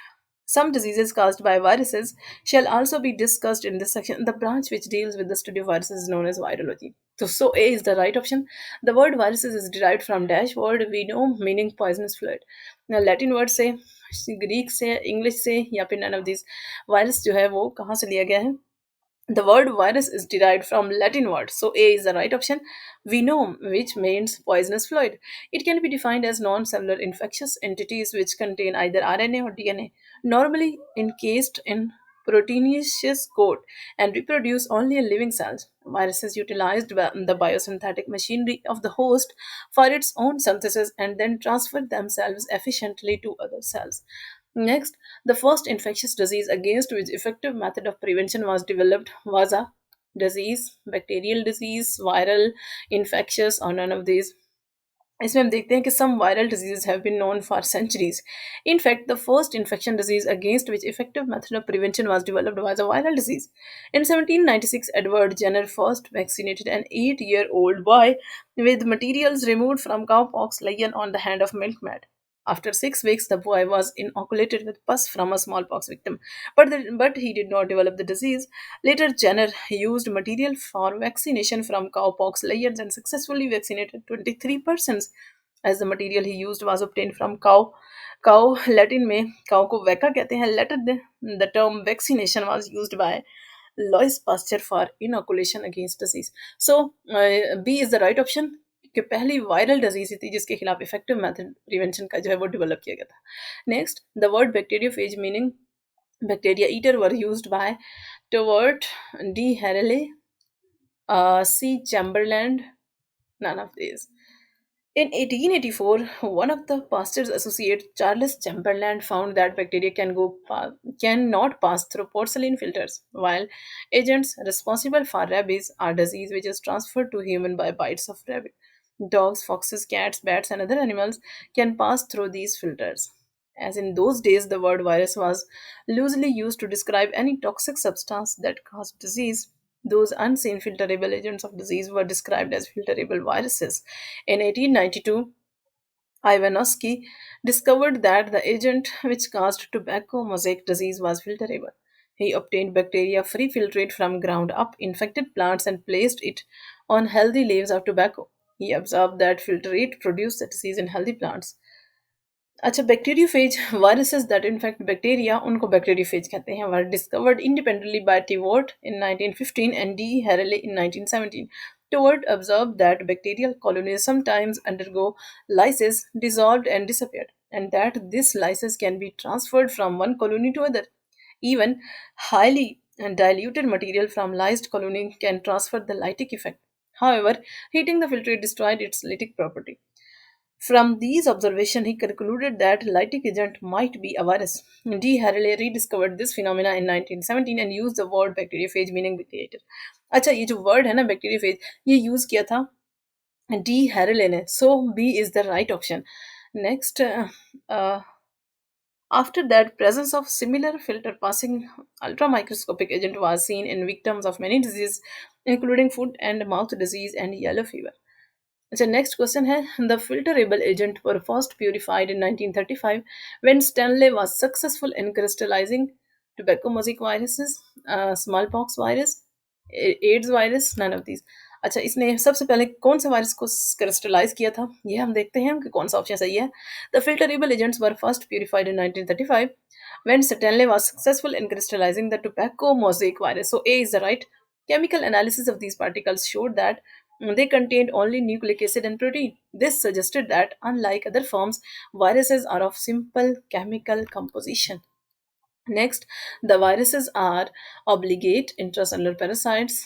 Some diseases caused by viruses shall also be discussed in this section. The branch which deals with the study of viruses is known as virology. So A is the right option. The word viruses is derived from dash word we know meaning poisonous fluid. Now Latin word से, Greek से, English से या फिर none of these. Virus जो है वो कहाँ से लिया गया है? The word virus is derived from Latin word, so A is the right option. Venom, which means poisonous fluid. It can be defined as non-cellular infectious entities which contain either RNA or DNA, normally encased in proteinaceous coat and reproduce only in living cells. Viruses utilized the biosynthetic machinery of the host for its own synthesis and then transfer themselves efficiently to other cells. Next, the first infectious disease against which effective method of prevention was developed was a disease, bacterial disease, viral, infectious, or none of these. इसमें हम देखते हैं कि some viral diseases have been known for centuries. In fact, the first infection disease against which effective method of prevention was developed was a viral disease. In 1796, Edward Jenner first vaccinated an 8-year-old boy with materials removed from cowpox lion on the hand of milkmaid. After 6 weeks, the boy was inoculated with pus from a smallpox victim, but he did not develop the disease. Later, Jenner used material for vaccination from cowpox lions and successfully vaccinated 23 persons. As the material he used was obtained from cow Latin में cow को vacca कहते हैं. Later, the term vaccination was used by Louis Pasteur for inoculation against disease. So, B is the right option. कि पहली viral disease थी जिसके खिलाफ effective method prevention का जो है वो डेवलप किया गया था. Next, the word bacteriophage meaning bacteria eater were used by Towert D. Harreley, C. Chamberlain, none of these. In 1884, one of the Pasteur's associates, Charles Chamberlain, found that bacteria cannot pass through porcelain filters, while agents responsible for rabies are disease which is transferred to human by bites of rabbit. Dogs, foxes, cats, bats, and other animals can pass through these filters. As in those days, the word virus was loosely used to describe any toxic substance that caused disease. Those unseen filterable agents of disease were described as filterable viruses. In 1892, Ivanovsky discovered that the agent which caused tobacco mosaic disease was filterable. He obtained bacteria-free filtrate from ground-up infected plants and placed it on healthy leaves of tobacco. He observed that filtrate produced the disease in healthy plants. अच्छा bacteriophage viruses that infect bacteria उनको bacteriophage कहते हैं were discovered independently by Tewart in 1915 and D. Harreley in 1917. Tewart observed that bacterial colonies sometimes undergo lysis, dissolved and disappeared, and that this lysis can be transferred from one colony to other. Even highly diluted material from lysed colony can transfer the lytic effect. However, heating the filtrate destroyed its lytic property. From these observations, he concluded that lytic agent might be a virus. D. Harreley rediscovered this phenomena in 1917 and used the word bacteriophage meaning bacteriator. अच्छा ये जो word है ना bacteriophage ये use किया था d'Herelle ने so B is the right option next after that, presence of similar filter passing ultramicroscopic agent was seen in victims of many diseases, including foot and mouth disease and yellow fever. So next question है the filterable agent were first purified in 1935 when Stanley was successful in crystallizing tobacco mosaic viruses, smallpox virus, AIDS virus, none of these. अच्छा इसने सबसे पहले कौन से virus को crystallise किया था ये हम देखते हैं कि कौन सा ऑप्शन सही है the filterable agents were first purified in 1935 when Stanley was successful in crystallizing the tobacco mosaic virus. So A is the right. Chemical analysis of these particles showed that they contained only nucleic acid and protein. This suggested that, unlike other forms, viruses are of simple chemical composition. Next, the viruses are obligate intracellular parasites,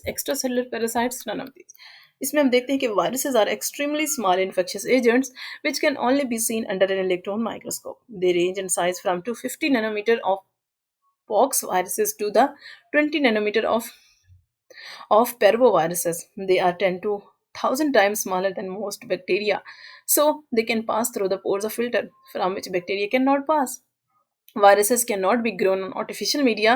extracellular parasites, none of these. इसमें हम देखते हैं कि viruses are extremely small infectious agents which can only be seen under an electron microscope. They range in size from 250 nanometer of pox viruses to the 20 nanometer of parvoviruses. They are 10 to 1000 times smaller than most bacteria, so they can pass through the pores of filter from which bacteria cannot pass. Viruses cannot be grown on artificial media.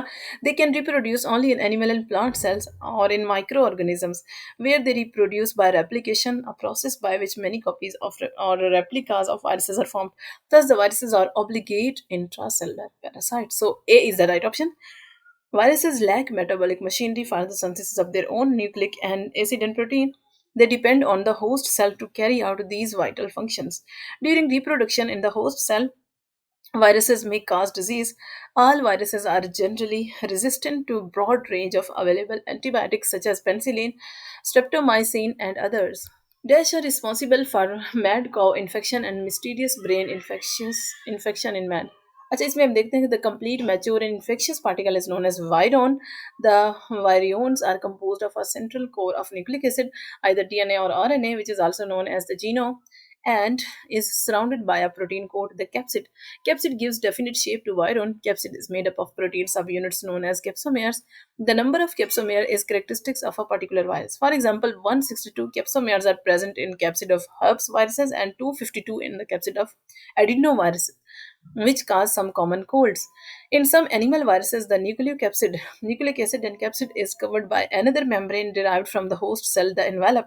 They can reproduce only in animal and plant cells or in microorganisms, where they reproduce by replication, a process by which many copies of or replicas of viruses are formed. Thus, the viruses are obligate intracellular parasites. So, A is the right option. Viruses lack metabolic machinery for the synthesis of their own nucleic and acid and protein. They depend on the host cell to carry out these vital functions. During reproduction in the host cell, viruses may cause disease. All viruses are generally resistant to a broad range of available antibiotics such as penicillin, streptomycin, and others. Dash are responsible for mad cow infection and mysterious brain infection in man. अच्छा इसमें हम देखते हैं कि the complete mature and infectious particle is known as virion. The virions are composed of a central core of nucleic acid, either DNA or RNA, which is also known as the genome, and is surrounded by a protein coat, the capsid. Capsid gives definite shape to virion. Capsid is made up of protein subunits known as capsomeres. The number of capsomere is characteristics of a particular virus. For example, 162 capsomeres are present in capsid of herpes viruses and 252 in the capsid of adenoviruses, which cause some common colds. In some animal viruses, the nucleic acid and capsid is covered by another membrane derived from the host cell, the envelope.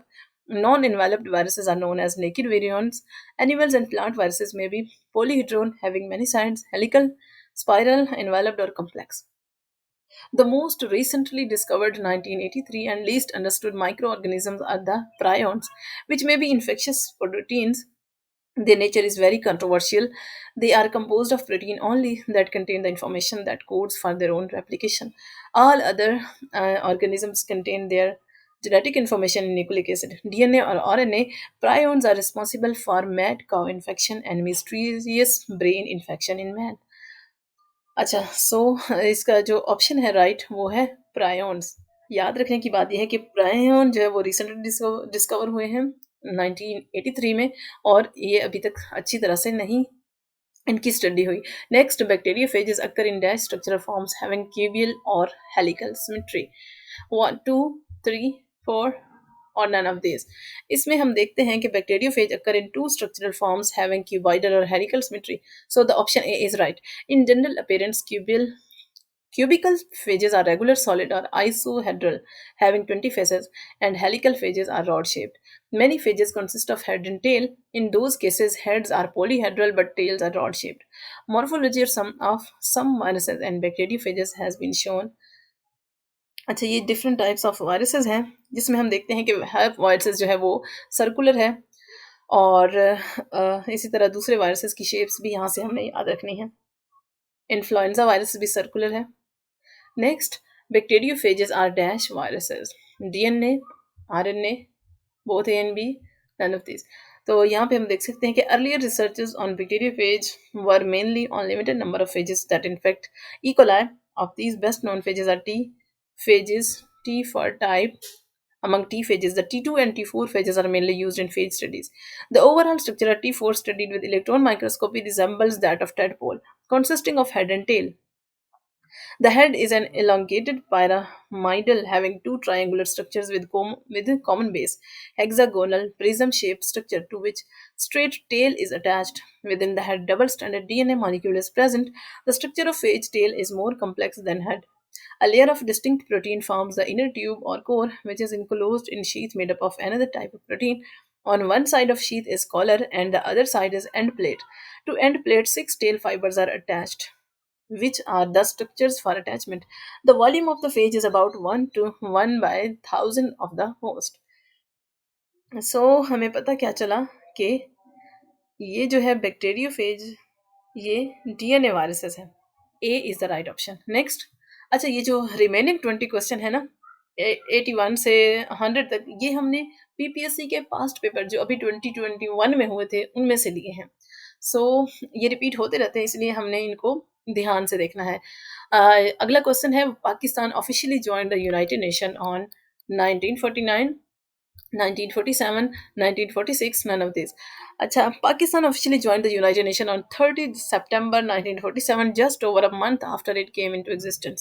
Non-enveloped viruses are known as naked virions. Animals and plant viruses may be polyhedron, having many sides, helical, spiral, enveloped, or complex. The most recently discovered 1983 and least understood microorganisms are the prions, which may be infectious proteins. Their nature is very controversial. They are composed of protein only that contain the information that codes for their own replication. All other organisms contain their genetic information in nucleic acid, DNA, or RNA. Prions are responsible for mad cow infection and mysterious brain infection in man. अच्छा सो इसका जो option है right वो है prions याद रखने की बात यह है कि प्रायोन जो है वो रिसेंटली डिस्कवर हुए हैं 1983 में और ये अभी तक अच्छी तरह से नहीं इनकी स्टडी हुई next bacteria phages occur in dash structural forms having cubical और हेलिकल सिमेट्री 1 2 3 4 और none of these. इसमें हम देखते हैं कि bacteriophage occur in two structural forms having cuboidal or helical symmetry. So the option A is right. In general appearance, Cubical phages are regular, solid, or isohedral, having 20 faces, and helical phages are rod shaped. Many phages consist of head and tail. In those cases, heads are polyhedral but tails are rod shaped. Morphology of some viruses and bacteriophages has been shown. अच्छा, ये different types of viruses हैं जिसमें हम देखते हैं कि हर viruses जो है वो सर्कुलर है और इसी तरह दूसरे वायरसेस की शेप्स भी यहाँ से हमें याद रखनी है। इन्फ्लुएंजा वायरस भी सर्कुलर है। Next, bacteriophages are dash viruses, DNA, RNA, both A and B, none of this. तो यहाँ पे हम देख सकते हैं कि earlier researches on bacteriophage were mainly on limited number of phages that infect E. coli. Of these, best known phages are T phages, T for type. Among T phages, the T2 and T4 phages are mainly used in phage studies. The overall structure of T4 studied with electron microscopy resembles that of tadpole, consisting of head and tail. The head is an elongated pyramidal having two triangular structures with a common base, hexagonal prism-shaped structure to which straight tail is attached. Within the head, double-stranded DNA molecule is present. The structure of phage tail is more complex than head. A layer of distinct protein forms the inner tube or core, which is enclosed in sheath made up of another type of protein. On one side of sheath is collar and the other side is end plate. To end plate, six tail fibers are attached, which are the structures for attachment. The volume of the phage is about 1 to 1 by 1000 of the host. So हमें पता क्या चला कि ये जो है bacteriophage ये DNA viruses है। A is the right option. Next, अच्छा ये जो रिमेनिंग 20 क्वेश्चन है ना 81 से 100 तक, ये हमने पीपीएससी के पास्ट पेपर जो अभी 2021 में हुए थे उनमें से लिए हैं। सो ये रिपीट होते रहते हैं, इसलिए हमने इनको ध्यान से देखना है। अगला क्वेश्चन है, Pakistan officially join the United nation on 1949, 1947, 1946, none of these. अच्छा, Pakistan officially joined the United Nations on 30 September 1947, just over a month after it came into existence.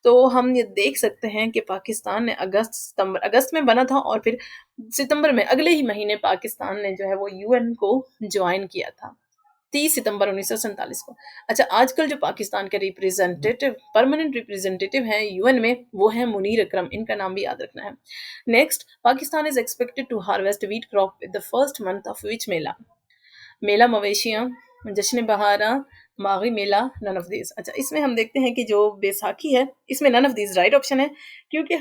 तो हम ये देख सकते हैं कि पाकिस्तान ने अगस्त में बना था और फिर सितंबर में अगले ही महीने पाकिस्तान ने जो है वो यूएन को ज्वाइन किया था 30 सितंबर 1947 को। अच्छा, आजकल जो पाकिस्तान के रिप्रेजेंटेटिव परमानेंट रिप्रेजेंटेटिव हैं यूएन में वो हैं मुनीर अकरम, इनका नाम भी याद रखना है। Next, Pakistan is expected to harvest wheat crop with the first month of which mela? Mela Maweshiyan, Jashn Bahara, मागी मेला, नन ऑफ दिस। अच्छा, इसमें हम देखते हैं कि जो बैसाखी है इसमें none of this right option है, क्योंकि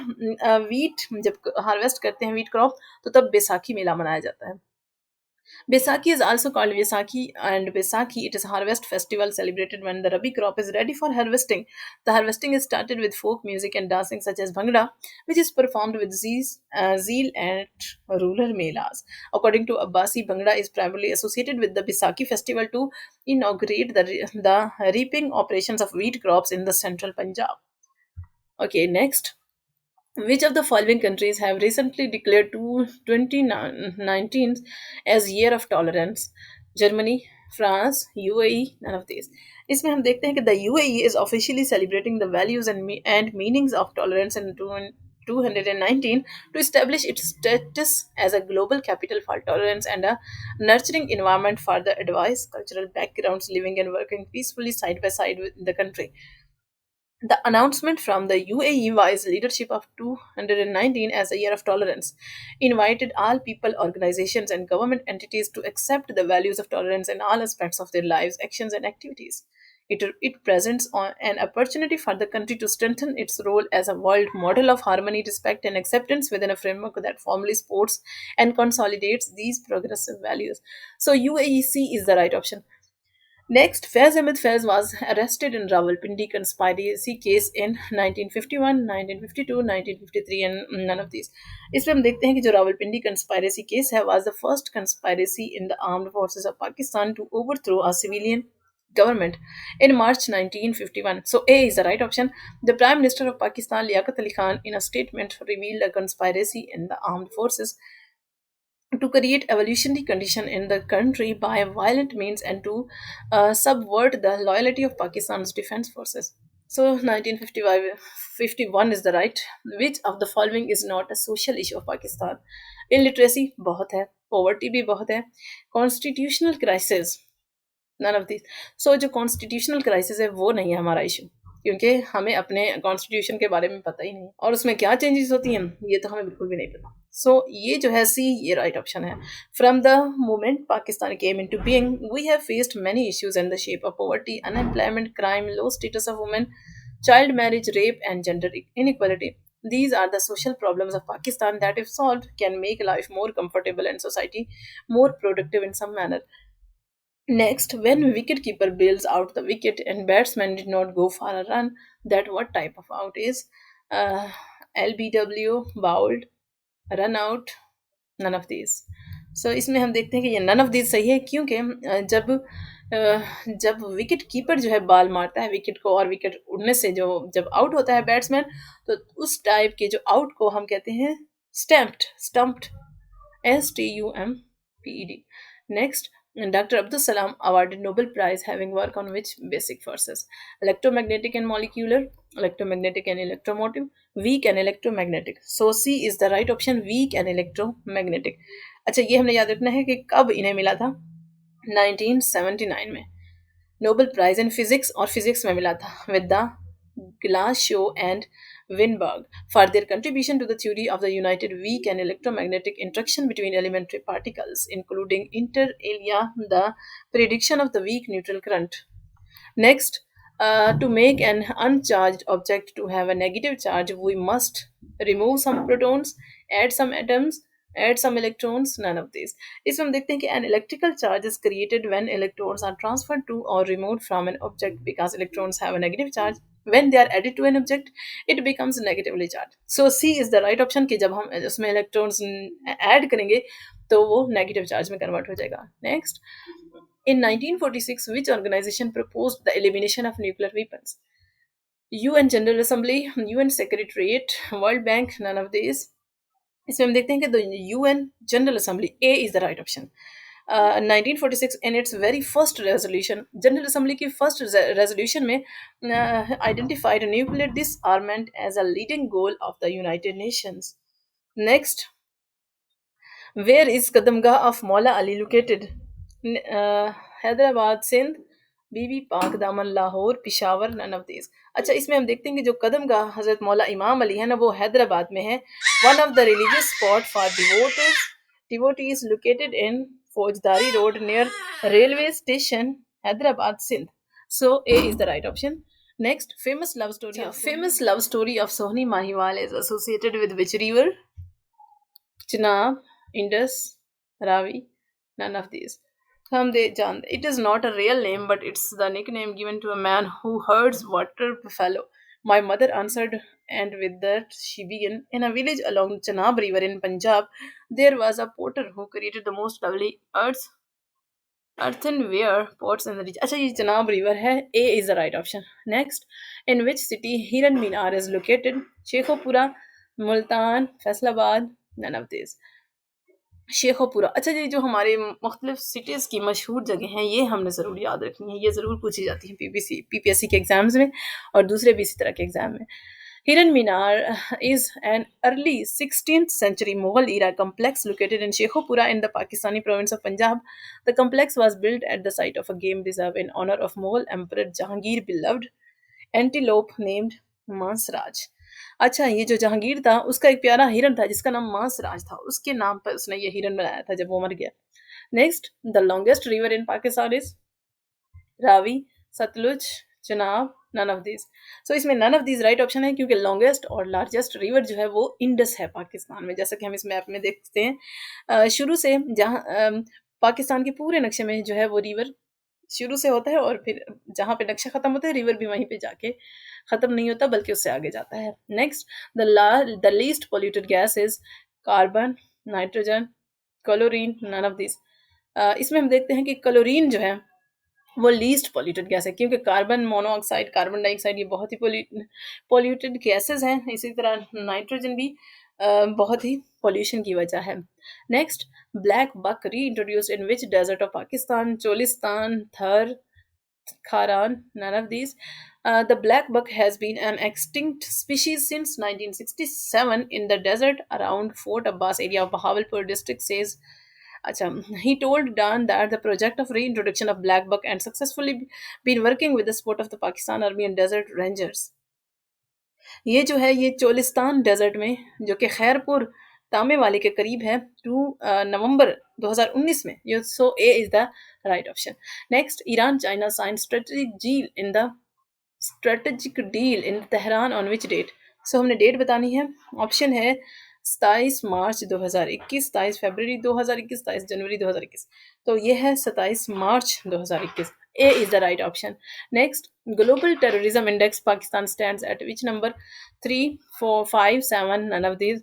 वीट जब हार्वेस्ट करते हैं वीट क्रॉप तो तब बैसाखी मेला मनाया जाता है। Baisakhi is also called Vaisakhi and Baisakhi. It is a harvest festival celebrated when the rabi crop is ready for harvesting. The harvesting is started with folk music and dancing such as Bhangra, which is performed with zeal at rural melas. According to Abbasi, Bhangra is primarily associated with the Baisakhi festival to inaugurate the reaping operations of wheat crops in the central Punjab. Okay, next. Which of the following countries have recently declared 2019 as Year of Tolerance? Germany, France, UAE, none of these. इसमें हम देखते हैं कि the UAE is officially celebrating the values and meanings of tolerance in 219 to establish its status as a global capital for tolerance and a nurturing environment for the advice, cultural backgrounds, living and working peacefully side by side with the country. The announcement from the UAE Vice leadership of 219 as a year of tolerance invited all people, organizations, and government entities to accept the values of tolerance in all aspects of their lives, actions, and activities. It presents an opportunity for the country to strengthen its role as a world model of harmony, respect, and acceptance within a framework that formally supports and consolidates these progressive values. So, UAEC is the right option. Next, Faiz Ahmed Faiz was arrested in Rawalpindi conspiracy case in 1951, 1952, 1953 and none of these. इसमें हम देखते हैं कि जो Rawalpindi conspiracy case है was the first conspiracy in the armed forces of Pakistan to overthrow a civilian government in March 1951. So A is the right option. The Prime Minister of Pakistan, Liaquat Ali Khan, in a statement revealed a conspiracy in the armed forces to create evolutionary condition in the country by violent means and to subvert the loyalty of Pakistan's defense forces. So 1951 is the right. Which of the following is not a social issue of Pakistan? Illiteracy बहुत है, poverty भी बहुत है, constitutional crisis, none of these. So जो constitutional crisis है वो नहीं है हमारा issue. क्योंकि हमें अपने कॉन्स्टिट्यूशन के बारे में पता ही नहीं और उसमें क्या चेंजेस होती हैं ये तो हमें बिल्कुल भी नहीं पता। सो ये जो है सी, ये राइट ऑप्शन है। From the moment Pakistan came into being we have faced many issues in the shape of poverty, unemployment, crime, low status of women, child marriage, rape, and gender inequality. These are the social problems of Pakistan that, if solved, can make life more comfortable and society more productive in some manner. Next, when wicketkeeper bails out the wicket and batsman did not go for a run, that what type of out is? Uh, LBW, bowled, run out, none of these. So इसमें हम देखते हैं कि ये none of these सही है क्योंकि जब विकेट कीपर जो है बॉल मारता है विकेट को और विकेट उड़ने से जो जब आउट होता है बैट्समैन, तो उस टाइप के जो आउट को हम कहते हैं stumped, STUMPED. Next, Dr. Abdul Salam awarded Nobel Prize having work on which basic forces? Electromagnetic and molecular, electromagnetic and electromotive, weak and electromagnetic. So C is the right option, weak and electromagnetic. अच्छा, ये हमने याद रखना है कि कब इन्हें मिला था, 1979 में नोबेल प्राइज इन फिजिक्स, और फिजिक्स में मिला था with the Glasgow and Winberg for their contribution to the theory of the united weak and electromagnetic interaction between elementary particles, including inter alia, the prediction of the weak neutral current. Next, to make an uncharged object to have a negative charge, we must remove some protons, add some atoms, add some electrons, none of these. इसमें हम देखते हैं कि an electrical charge is created when electrons are transferred to or removed from an object because electrons have a negative charge. When they are added to an object, it becomes negatively charged. So C is the right option कि जब हम उसमें electrons add करेंगे तो वो negative charge में convert हो जाएगा. Next, in 1946, which organization proposed the elimination of nuclear weapons? UN General Assembly, UN Secretariat, World Bank, none of these. इसमें हम देखते हैं कि the UN General Assembly, A is the right option. 1946 in its very first resolution, General Assembly की first resolution में identified nuclear disarmament as a leading goal of the United Nations. Next, where is Kadamgah of Maula Ali located? Hyderabad, Sindh, Bibi Pak, Daman, Lahore, Peshawar, none of these. अच्छा, इसमें हम देखते हैं कि जो कदमगाह हजरत मौला इमाम अली है ना, वो हैदराबाद में है. One of the religious spot for devotees located in Faujdari road near railway station, Hyderabad, Sindh. So A is the right option. Next, famous love story of Sohni Mahiwal is associated with which river? Chenab, Indus, Ravi, none of these. It is not a real name, but it's the nickname given to a man who herds water buffalo. My mother answered, and with that she began. In a village along Chenab River in Punjab, there was a potter who created the most lovely earthenware pots in the region. अच्छा, ये Chenab River है. A is the right option. Next, in which city Hiran Minar is located? Shekhopura, Multan, Faisalabad, none of these. Shekhopura. अच्छा, ये जो हमारे मुख्तलिफ cities की मशहूर जगह हैं, ये हमने ज़रूर याद रखनी है, ये ज़रूर पूछी जाती हैं पीपीएससी के एग्ज़ाम्स में और दूसरे भी इसी तरह के एग्ज़ाम में. हिरन मीनार is an early 16th century Mughal era complex located in Shekhopura in the Pakistani province of Punjab. The complex was built at the site of a game reserve in honor of Mughal Emperor Jahangir beloved antelope named Mansraj. अच्छा, ये जो जहांगीर था उसका एक प्यारा हिरन था जिसका नाम मांसराज था, उसके नाम पर उसने ये हिरन बनाया था जब वो मर गया. Next, the longest river in Pakistan is Ravi, Sutlej, Chenab, none of these. So इसमें none of these right option है क्योंकि लॉन्गेस्ट और लार्जेस्ट रिवर जो है वो इंडस है पाकिस्तान में, जैसा कि हम इस मैप में देखते हैं. शुरू से जहाँ पाकिस्तान के पूरे नक्शे में जो है वो रिवर शुरू से होता है और फिर जहाँ पे नक्शा खत्म होता है रिवर भी वहीं पे जाके खत्म नहीं होता बल्कि उससे आगे जाता है. Next, the least polluted gas is carbon, nitrogen, chlorine, none of this. इसमें हम देखते हैं कि क्लोरीन जो है वो लीस्ट पोल्यूटेड गैस है क्योंकि कार्बन मोनोऑक्साइड, कार्बन डाइऑक्साइड ये बहुत ही पोल्यूटेड गैसेज हैं. इसी तरह नाइट्रोजन भी बहुत ही पोल्यूशन की वजह है. Next, black buck reintroduced in which desert of Pakistan? Cholistan, Thar, Kharan, none of these. The black buck has been an extinct species since 1967 in the desert around Fort Abbas area of Bahawalpur district, says अच्छा, he told Dan that the project of reintroduction of black buck and successfully been working with the support of the Pakistan Army and Desert Rangers. ये जो है ये Cholistan desert में जो कि खैरपुर तामे वाले के करीब है 2 नवंबर 2019 में ये so A is the right option. Next, Iran China sign strategic deal in Tehran on which date. So हमने डेट बतानी है. ऑप्शन है 27 मार्च 2021, 27 फरवरी 2021, 27 जनवरी 2021. तो ये है 27 March 2021. A is the right option. Next, global terrorism index Pakistan stands at which number? 3, 4, 5, 7, none of these.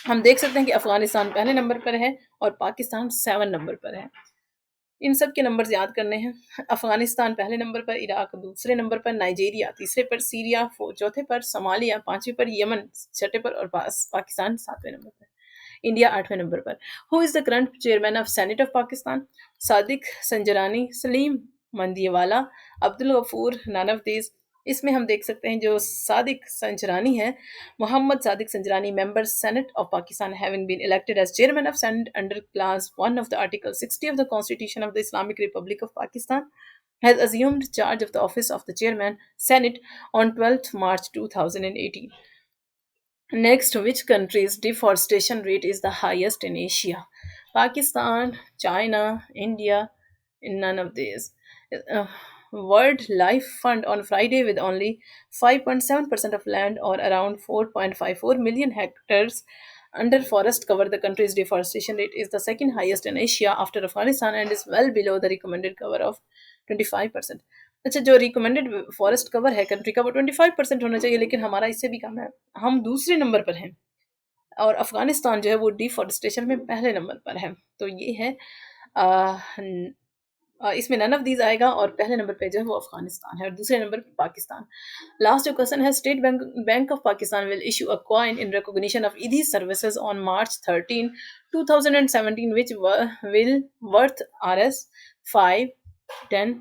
हम देख सकते हैं कि अफगानिस्तान पहले नंबर पर है और पाकिस्तान 7 नंबर पर है. इन सब के नंबर्स याद करने हैं. अफगानिस्तान पहले नंबर पर, इराक दूसरे नंबर पर, नाइजीरिया तीसरे पर, सीरिया चौथे पर, सोमालिया पांचवें पर, यमन छठे पर और पाकिस्तान सातवें नंबर पर. इंडिया 8वें नंबर पर. Who is the current chairman of senate of Pakistan? Sadiq Sanjrani, Saleem Mandviwalla, Abdul Ghafoor, none of these. इसमें हम देख सकते हैं जो सादिक संजरानी है, Mohammad Sadiq Sanjrani, member Senate of Pakistan, having been elected as chairman of Senate under clause 1 of the Article 60 of the Constitution of the Islamic Republic of Pakistan, has assumed charge of the office of the chairman Senate on 12th March 2018. Next, which country's deforestation rate is the highest in Asia? Pakistan, China, India, none of these. Uh, World Life Fund on Friday, with only 5.7% of land or around 4.54 million hectares under forest cover, the country's deforestation rate is the second highest in Asia after Afghanistan and is well below the recommended cover of 25%. अच्छा, जो recommended forest cover है country का वो 25% होना चाहिए, लेकिन हमारा इससे भी कम है. हम दूसरे नंबर पर हैं और अफगानिस्तान जो है वो डिफॉरेस्टेशन में पहले नंबर पर है. तो ये है इसमें नन ऑफ दीज आएगा और पहले नंबर पे जो है वो अफगानिस्तान है और दूसरे नंबर पे पाकिस्तान. लास्ट जो क्वेश्चन है, state bank of Pakistan will issue a coin in recognition of Edhi services on March 13, 2017 which will worth RS 5, 10,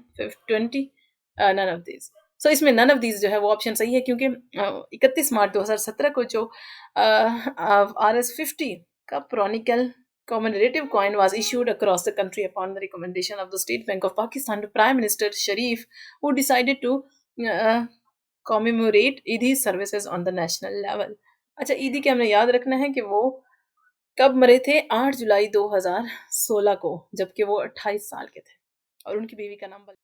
20, none of these. So इसमें नन ऑफ दीज जो है वो ऑप्शन सही है, क्योंकि 31 मार्च 2017 को जो RS 50 का Chronicle commemorative coin was issued across the country upon the recommendation of the State Bank of Pakistan to Prime Minister Sharif, who decided to uh, commemorate ईदी services on the national level. अच्छा, ईदी के हमने याद रखना है कि वो कब मरे थे? 8 जुलाई 2016 को, जबकि वो 28 साल के थे और उनकी बीवी का नाम